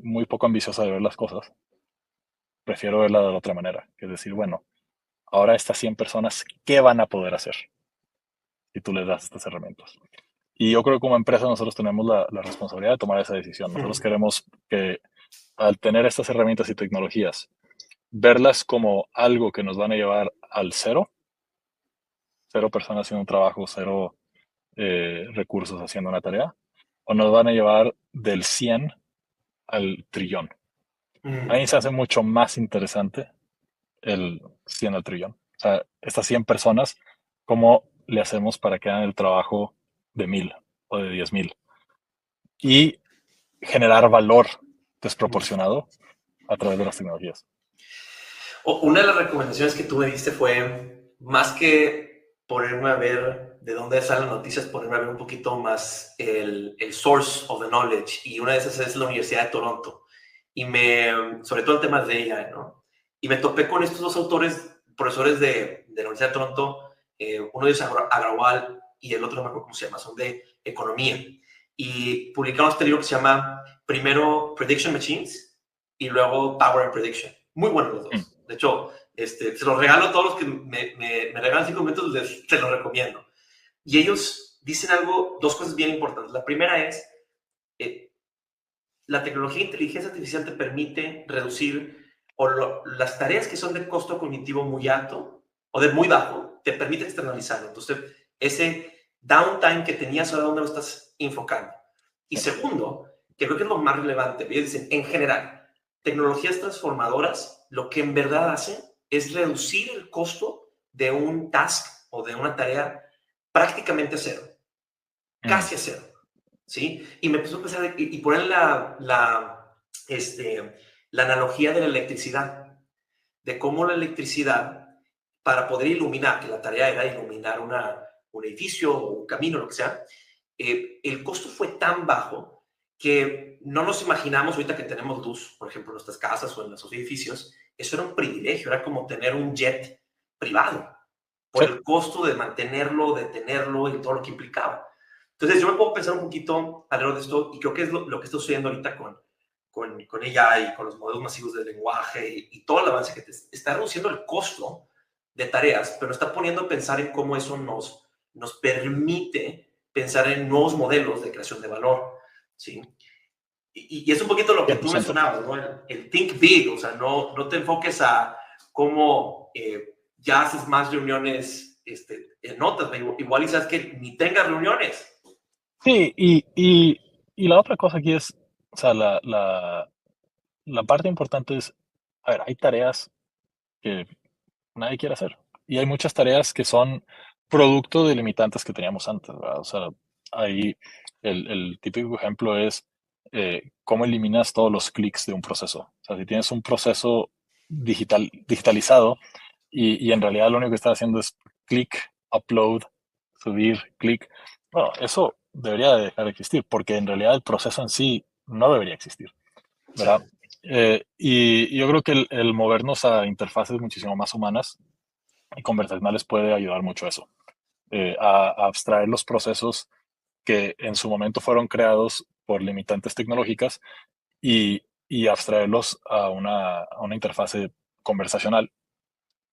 muy poco ambiciosa de ver las cosas. Prefiero verla de la otra manera, que es decir, bueno, ahora estas 100 personas, ¿qué van a poder hacer si tú les das estas herramientas? Y yo creo que como empresa nosotros tenemos la responsabilidad de tomar esa decisión. Nosotros queremos que al tener estas herramientas y tecnologías, verlas como algo que nos van a llevar al cero, cero personas haciendo un trabajo, cero recursos haciendo una tarea, o nos van a llevar del 100 al trillón. A mí Mm. se hace mucho más interesante el 100 al trillón. O sea, estas 100 personas, ¿cómo le hacemos para que hagan el trabajo de 1000 o de 10,000? Y generar valor desproporcionado a través de las tecnologías. Una de las recomendaciones que tú me diste fue, más que ponerme a ver de dónde salen las noticias, ponerme a ver un poquito más el source of the knowledge. Y una de esas es la Universidad de Toronto. Sobre todo el tema de AI, ¿no? Y me topé con estos dos autores, profesores de la Universidad de Toronto, uno de ellos Agrawal y el otro no me acuerdo cómo se llama, son de economía. Y publicaron este libro que se llama primero Prediction Machines y luego Power and Prediction. Muy buenos los Mm. dos. De hecho, se los regalo a todos los que me regalan 5 minutos, te los recomiendo. Y ellos dicen algo, dos cosas bien importantes. La primera es, eh, la tecnología de inteligencia artificial te permite reducir las tareas que son de costo cognitivo muy alto o de muy bajo, te permite externalizarlo. Entonces, ese downtime que tenías, ahora dónde lo estás enfocando. Y Sí. segundo, que creo que es lo más relevante, ellos dicen, en general, tecnologías transformadoras, lo que en verdad hacen es reducir el costo de un task o de una tarea prácticamente a cero, Mm. casi a cero. ¿Sí? Y me empezó a empezar y poner la analogía de la electricidad, de cómo la electricidad, para poder iluminar, que la tarea era iluminar un edificio o un camino, lo que sea, el costo fue tan bajo que no nos imaginamos ahorita que tenemos luz, por ejemplo, en nuestras casas o en nuestros edificios, eso era un privilegio, era como tener un jet privado, por Sí. el costo de mantenerlo, de tenerlo y todo lo que implicaba. Entonces yo me puedo pensar un poquito alrededor de esto y creo que es lo que está sucediendo ahorita con ella y con los modelos masivos del lenguaje y todo el avance que está reduciendo el costo de tareas, pero está poniendo a pensar en cómo eso nos permite pensar en nuevos modelos de creación de valor, ¿sí? Y es un poquito lo que cien por tú ciento mencionabas, ¿no? El think big, o sea, no te enfoques a cómo ya haces más reuniones en notas, igual y sabes que ni tengas reuniones, Sí, y la otra cosa aquí es, o sea, la parte importante es, a ver, hay tareas que nadie quiere hacer. Y hay muchas tareas que son producto de limitantes que teníamos antes, ¿verdad? O sea, ahí el típico ejemplo es cómo eliminas todos los clics de un proceso. O sea, si tienes un proceso digitalizado y en realidad lo único que estás haciendo es clic, upload, subir, clic, bueno, eso debería de dejar de existir porque en realidad el proceso en sí no debería existir, Sí, ¿verdad? Y yo creo que el movernos a interfaces muchísimo más humanas y conversacionales puede ayudar mucho a eso, a abstraer los procesos que en su momento fueron creados por limitantes tecnológicas y abstraerlos a una interfase conversacional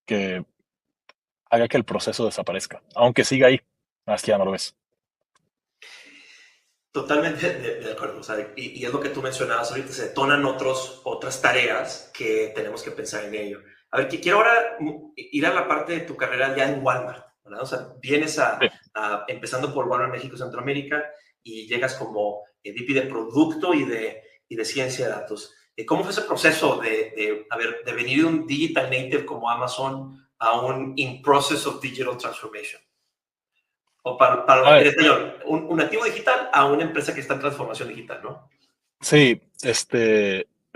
que haga que el proceso desaparezca, aunque siga ahí, más que ya no lo ves. totalmente de acuerdo. O sea, y es lo que tú mencionabas ahorita, se detonan otras tareas que tenemos que pensar en ello. A ver, que quiero ahora ir a la parte de tu carrera ya en Walmart, ¿verdad? O sea, vienes Sí. empezando por Walmart México Centroamérica y llegas como VP de producto y de ciencia de datos. ¿Cómo fue ese proceso de venir de un digital native como Amazon a un in process of digital transformation? O A en ver, español, un nativo digital a una empresa que está en transformación digital, ¿no? sí,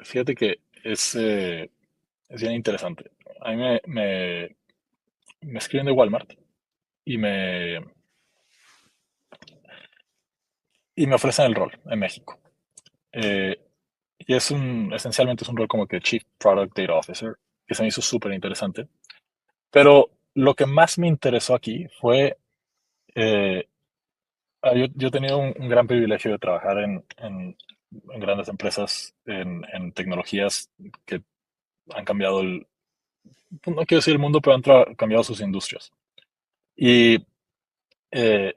fíjate que es bien interesante. A mí me escriben de Walmart y me ofrecen el rol en México. Eh, y esencialmente es un rol como que Chief Product Data Officer, que se me hizo súper interesante. Pero lo que más me interesó aquí fue, eh, yo he tenido un gran privilegio de trabajar en grandes empresas, en tecnologías que han cambiado pues no quiero decir el mundo, pero han cambiado sus industrias. Y, eh,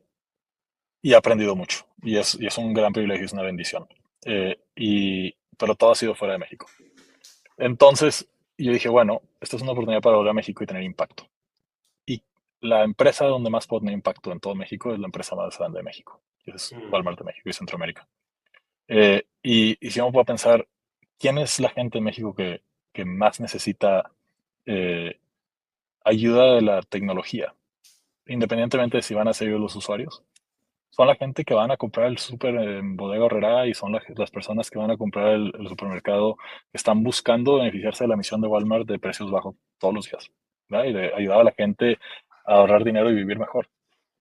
y he aprendido mucho. Y es un gran privilegio, es una bendición. Pero todo ha sido fuera de México. Entonces, yo dije, bueno, esta es una oportunidad para volver a México y tener impacto. Y la empresa donde más puedo tener impacto en todo México es la empresa más grande de México, que es Mm, Walmart de México y Centroamérica. Y si uno puede pensar, ¿quién es la gente en México que más necesita eh, ayuda de la tecnología? Independientemente de si van a ser ellos los usuarios. Son la gente que van a comprar el súper en Bodega Aurrerá y son las personas que van a comprar el supermercado que están buscando beneficiarse de la misión de Walmart de precios bajos todos los días, ¿verdad? Y de ayudar a la gente a ahorrar dinero y vivir mejor.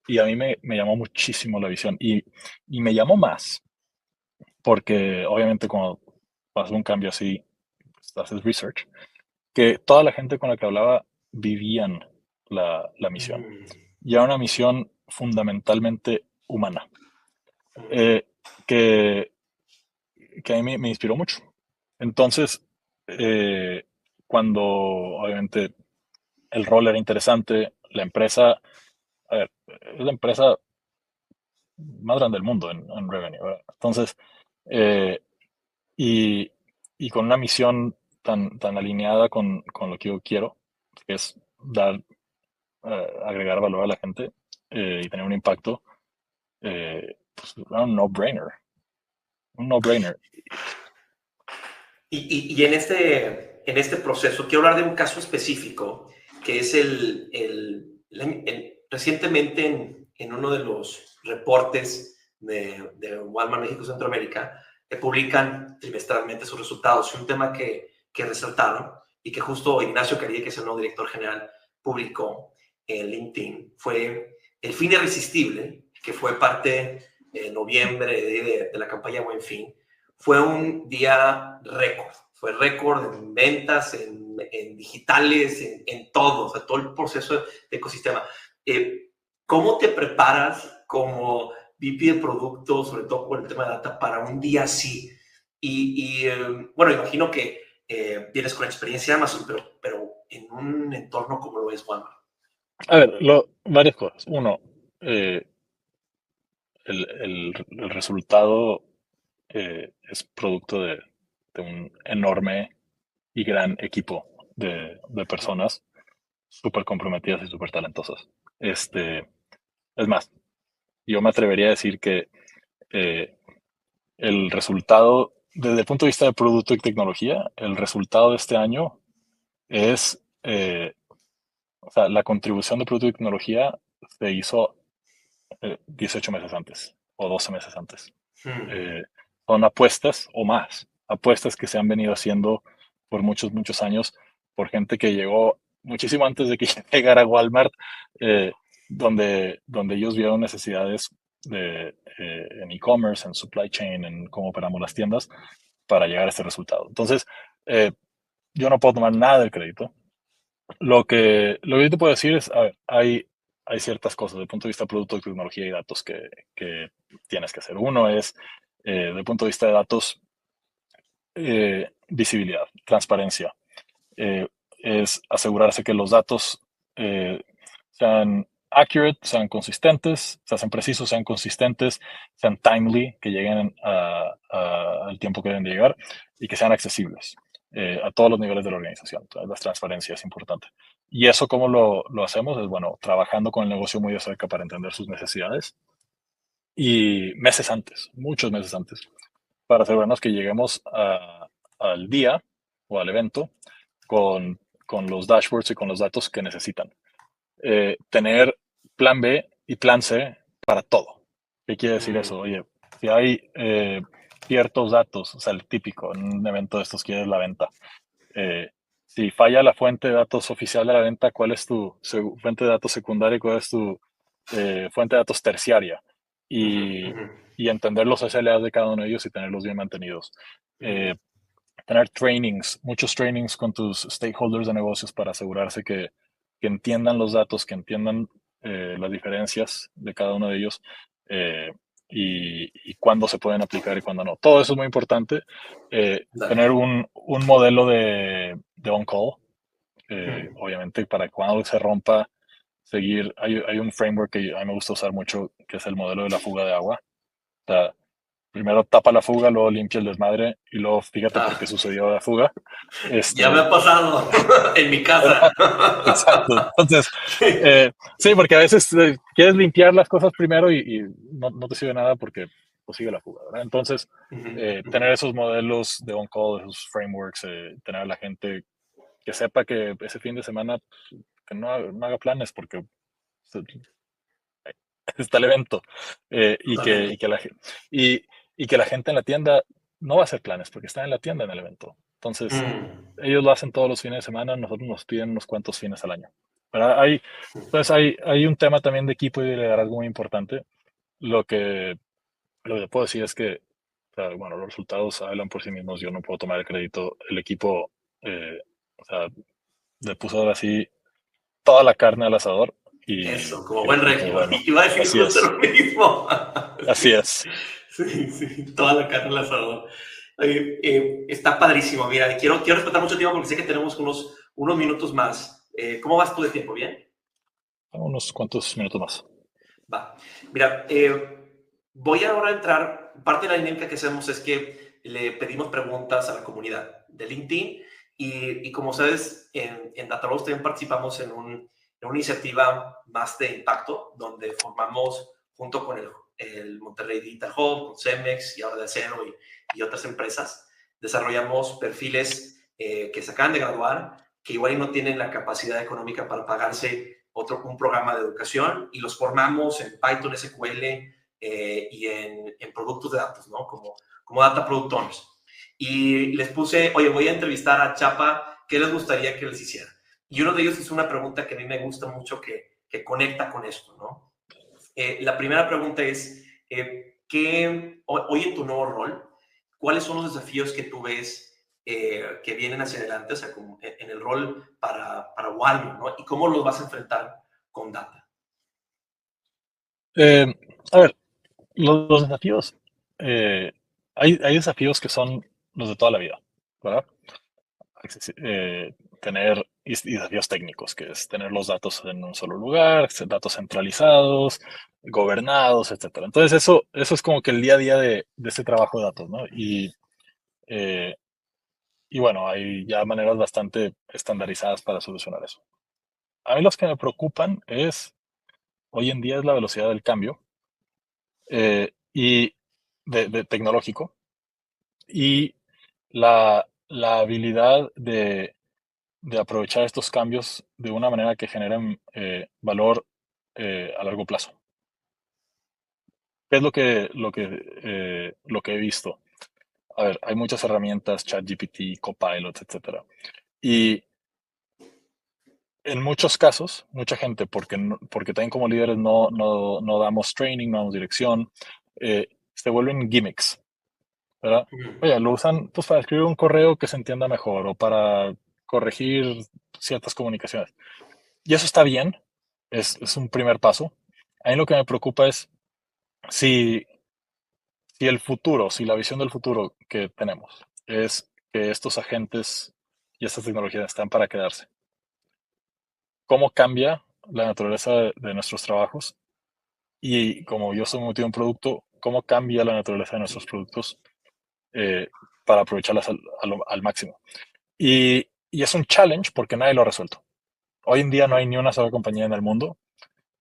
Y a mí me llamó muchísimo la visión. Y me llamó más porque obviamente cuando haces un cambio así, pues, haces research, que toda la gente con la que hablaba vivían la misión. mm, Y era una misión fundamentalmente humana, mm. eh, que, que a mí me inspiró mucho. Entonces, cuando obviamente el rol era interesante, la empresa, a ver, es la empresa más grande del mundo en revenue, ¿verdad? Entonces, eh, y, y con una misión tan alineada con lo que yo quiero, que es agregar valor a la gente y tener un impacto, pues era un no-brainer. Y en este proceso, quiero hablar de un caso específico, que es recientemente en uno de los reportes de Walmart México Centroamérica, que publican trimestralmente sus resultados. Y un tema que resaltaron y que justo Ignacio Carille, que es el nuevo director general, publicó en LinkedIn, fue el fin irresistible, que fue parte en noviembre de la campaña Buen Fin. Fue un día récord. Fue récord en ventas, en digitales, en todo, o sea, todo el proceso de ecosistema. Eh, ¿Cómo te preparas como VP de producto, sobre todo con el tema de data, para un día así? Bueno, imagino que vienes con experiencia de Amazon, pero en un entorno como lo es Walmart. A ver, varias cosas. Uno, eh, el resultado es producto de un enorme y gran equipo de personas súper comprometidas y súper talentosas. Es más, yo me atrevería a decir que eh, el resultado, desde el punto de vista de producto y tecnología, el resultado de este año es, o sea, la contribución de producto y tecnología se hizo 18 meses antes o 12 meses antes. Hmm. Eh, Son apuestas o más, apuestas que se han venido haciendo por muchos, muchos años por gente que llegó muchísimo antes de que llegara Walmart, eh, donde ellos vieron necesidades en e-commerce, en supply chain, en cómo operamos las tiendas para llegar a este resultado. Entonces, eh, yo no puedo tomar nada del crédito. Lo que yo te puedo decir es, a ver, hay ciertas cosas desde el punto de vista de producto, tecnología y datos que tienes que hacer. Uno es, desde el punto de vista de datos, visibilidad, transparencia. Eh, es asegurarse que los datos eh, sean accurate, sean consistentes, sean precisos, sean consistentes, sean timely, que lleguen al tiempo que deben de llegar y que sean accesibles a todos los niveles de la organización. Entonces, la transparencia es importante. ¿Y eso cómo lo hacemos? Es, bueno, trabajando con el negocio muy de cerca para entender sus necesidades y meses antes, muchos meses antes, para asegurarnos que lleguemos al día o al evento con los dashboards y con los datos que necesitan. Tener plan B y plan C para todo. ¿Qué quiere decir Hmm. eso? Oye, si hay ciertos datos, o sea, el típico en un evento de estos quieres la venta. Eh, si falla la fuente de datos oficial de la venta, ¿cuál es tu fuente de datos secundaria y cuál es tu fuente de datos terciaria? Ujú, Y, ujú, y entender los SLAs de cada uno de ellos y tenerlos bien mantenidos. ujú, Eh, Tener trainings, muchos trainings con tus stakeholders de negocios para asegurarse que entiendan los datos, que entiendan las diferencias de cada uno de ellos eh, y cuándo se pueden aplicar y cuándo no. Todo eso es muy importante. dale. Tener un modelo de on-call, Hmm. obviamente, para cuando se rompa, seguir. Hay un framework que a mí me gusta usar mucho, que es el modelo de la fuga de agua. O sea, primero tapa la fuga, luego limpia el desmadre y luego fíjate por qué Ah, sucedió la fuga. ya me Este, ha pasado en mi casa. exacto. Entonces, Sí. sí, porque a veces quieres limpiar las cosas primero y no te sirve nada porque pues, sigue la fuga, ¿verdad? Entonces, Ujú, ujú, tener esos modelos de on-call, esos frameworks, tener a la gente que sepa que ese fin de semana que no haga planes porque se- está el evento y, que, totalmente. y, que la, y, y que la gente en la tienda no va a hacer planes porque está en la tienda en el evento. Entonces, Mm, ellos lo hacen todos los fines de semana, nosotros nos piden unos cuantos fines al año. ¿Verdad? Hay un tema también de equipo y de liderazgo muy importante. Lo que, lo que puedo decir es que, o sea, bueno, los resultados hablan por sí mismos, yo no puedo tomar el crédito. El equipo, o sea, le puso ahora sí toda la carne al asador eso, como buen qué regio. bueno. Iba a decir Así justo es, lo mismo. así Sí, es. sí, sí, toda la carne al asador. Oye, está padrísimo. Mira, quiero respetar mucho tiempo porque sé que tenemos unos minutos más. ¿Cómo vas tú de tiempo? ¿Bien? Unos cuantos minutos más. Va. Mira, voy ahora a entrar. Parte de la dinámica que hacemos es que le pedimos preguntas a la comunidad de LinkedIn y como sabes, en Dataroles también participamos en una iniciativa más de impacto, donde formamos junto con el Monterrey Digital Hub, con Cemex y ahora de Acero y otras empresas, desarrollamos perfiles que se acaban de graduar, que igual y no tienen la capacidad económica para pagarse un programa de educación y los formamos en Python, SQL y en productos de datos, ¿no? Como Data Product Owners. Y les puse, oye, voy a entrevistar a Chapa, ¿qué les gustaría que les hiciera? Y uno de ellos hizo una pregunta que a mí me gusta mucho que conecta con esto, ¿no? La primera pregunta es, hoy en tu nuevo rol, ¿cuáles son los desafíos que tú ves que vienen hacia adelante, o sea, como en el rol para Walmart, ¿no? Y cómo los vas a enfrentar con data. Eh, a ver, los desafíos, eh, hay desafíos que son los de toda la vida, ¿verdad? Tener y desafíos técnicos, que es tener los datos en un solo lugar, datos centralizados, gobernados, etcétera. Entonces eso es como que el día a día de este trabajo de datos, ¿no? Eh, y bueno, hay ya maneras bastante estandarizadas para solucionar eso. A mí los que me preocupan hoy en día es la velocidad del cambio. Y de tecnológico y la habilidad de aprovechar estos cambios de una manera que generen valor a largo plazo. ¿Qué es lo que he visto? A ver, hay muchas herramientas, ChatGPT, Copilot, etcétera. Y en muchos casos, mucha gente, porque también como líderes no damos training, no damos dirección, se vuelven gimmicks, ¿verdad? Ujú. Oye, lo usan pues para escribir un correo que se entienda mejor o para corregir ciertas comunicaciones. Y eso está bien, es un primer paso. A mí lo que me preocupa es si, si el futuro, si la visión del futuro que tenemos es que estos agentes y estas tecnologías están para quedarse. ¿Cómo cambia la naturaleza de nuestros trabajos? Y como yo soy metido en producto, ¿cómo cambia la naturaleza de nuestros productos eh, para aprovecharlas al máximo? Y es un challenge porque nadie lo ha resuelto. Hoy en día no hay ni una sola compañía en el mundo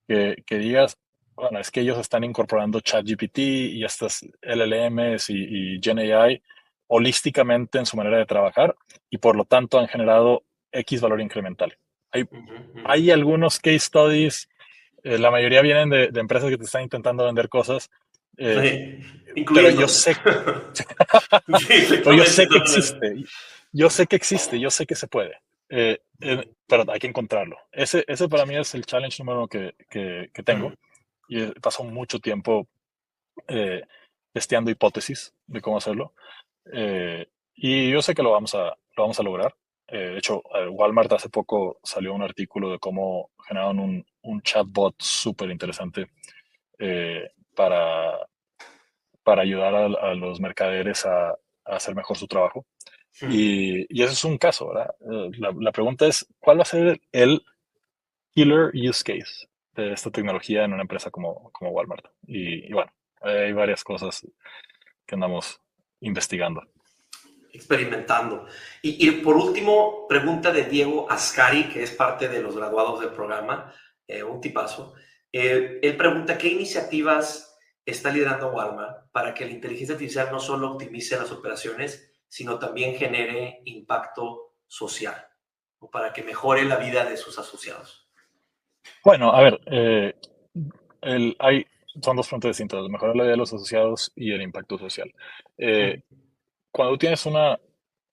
que digas, bueno, es que ellos están incorporando ChatGPT y estas LLMs y GenAI holísticamente en su manera de trabajar y por lo tanto han generado X valor incremental. Hay, Ujú, ujú. hay algunos case studies, la mayoría vienen de empresas que te están intentando vender cosas, eh, Sí, pero incluyéndome. Sí, pero yo exactamente, sé que totalmente. existe, yo sé que existe, yo sé que se puede, pero hay que encontrarlo. Ese para mí es el challenge número uno que tengo y paso mucho tiempo eh, testeando hipótesis de cómo hacerlo. Y yo sé que lo vamos a lograr. De hecho, Walmart hace poco salió un artículo de cómo generaron un chatbot súper interesante para, para ayudar a los mercaderes a hacer mejor su trabajo. Y ese es un caso, ¿verdad? La pregunta es, ¿cuál va a ser el killer use case de esta tecnología en una empresa como Walmart? Y bueno, hay varias cosas que andamos investigando. Experimentando. Y por último, pregunta de Diego Ascari, que es parte de los graduados del programa, un tipazo. Él pregunta, ¿qué iniciativas está liderando Walmart para que la inteligencia artificial no solo optimice las operaciones, sino también genere impacto social o para que mejore la vida de sus asociados? Bueno, a ver, hay, son dos puntos distintos, mejorar la vida de los asociados y el impacto social. Eh, Cuando tú tienes una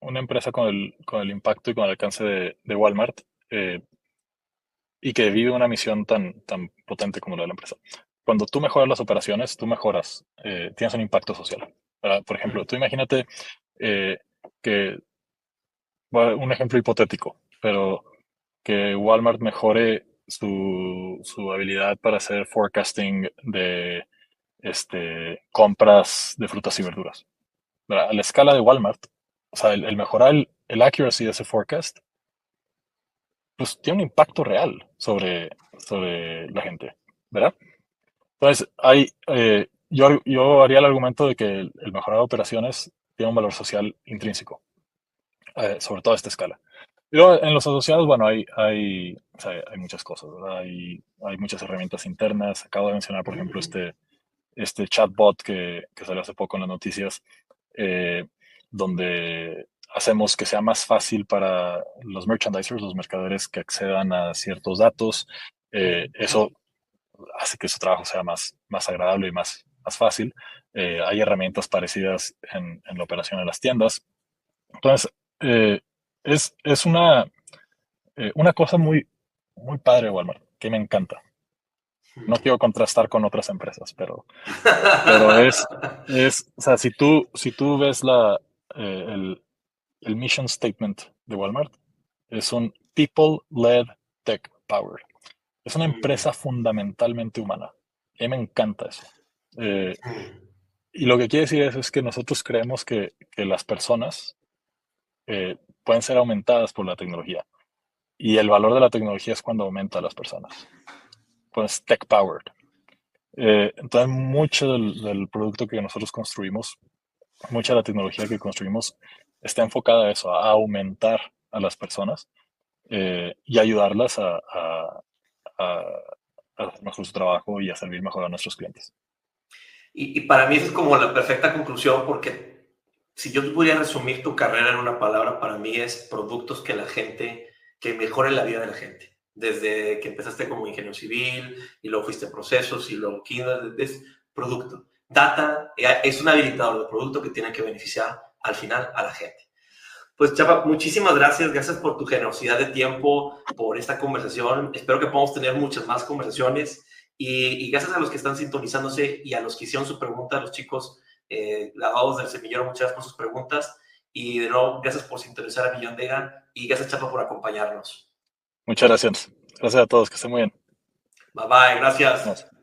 empresa con el impacto y con el alcance de Walmart eh, y que vive una misión tan potente como la de la empresa, cuando tú mejoras las operaciones, tú mejoras, tienes un impacto social, ¿verdad? Por ejemplo, tú imagínate eh, que, un ejemplo hipotético, pero que Walmart mejore su habilidad para hacer forecasting de compras de frutas y verduras. ¿Verdad? A la escala de Walmart, o sea, el mejorar el accuracy de ese forecast, pues tiene un impacto real sobre la gente, ¿verdad? Entonces, yo haría el argumento de que el mejorar operaciones tiene un valor social intrínseco, sobre todo a esta escala. Y luego, en los asociados, bueno, o sea, hay muchas cosas, ¿verdad? Hay muchas herramientas internas. Acabo de mencionar, por ejemplo, este chatbot que salió hace poco en las noticias, eh, donde hacemos que sea más fácil para los merchandisers, los mercaderes que accedan a ciertos datos. Eso hace que su trabajo sea más agradable y más fácil. Hay herramientas parecidas en la operación en las tiendas. Entonces, eh, es una cosa muy padre, Walmart, que me encanta. No quiero contrastar con otras empresas, pero o sea, si tú ves el mission statement de Walmart, es un people-led tech power. Es una empresa fundamentalmente humana. Y a mí me encanta eso. Eh, y lo que quiere decir es que nosotros creemos que las personas pueden ser aumentadas por la tecnología. Y el valor de la tecnología es cuando aumenta a las personas. Pues tech powered. Entonces, mucho del producto que nosotros construimos, mucha de la tecnología que construimos está enfocada a eso, a aumentar a las personas y ayudarlas a hacer mejor su trabajo y a servir mejor a nuestros clientes. Y para mí eso es como la perfecta conclusión, porque si yo pudiera resumir tu carrera en una palabra, para mí es productos que mejoren la vida de la gente. Desde que empezaste como ingeniero civil y luego fuiste a procesos y luego Kindle, es producto. Data es un habilitador de producto que tiene que beneficiar al final a la gente. Pues Chapa, muchísimas gracias, gracias por tu generosidad de tiempo, por esta conversación. Espero que podamos tener muchas más conversaciones y gracias a los que están sintonizándose y a los que hicieron su pregunta, a los chicos lavados del semillero, muchas gracias por sus preguntas y de nuevo, gracias por sintonizar a Millón Vega y gracias Chapa por acompañarnos. Muchas gracias. Gracias a todos, que estén muy bien. Bye bye, gracias. Nos.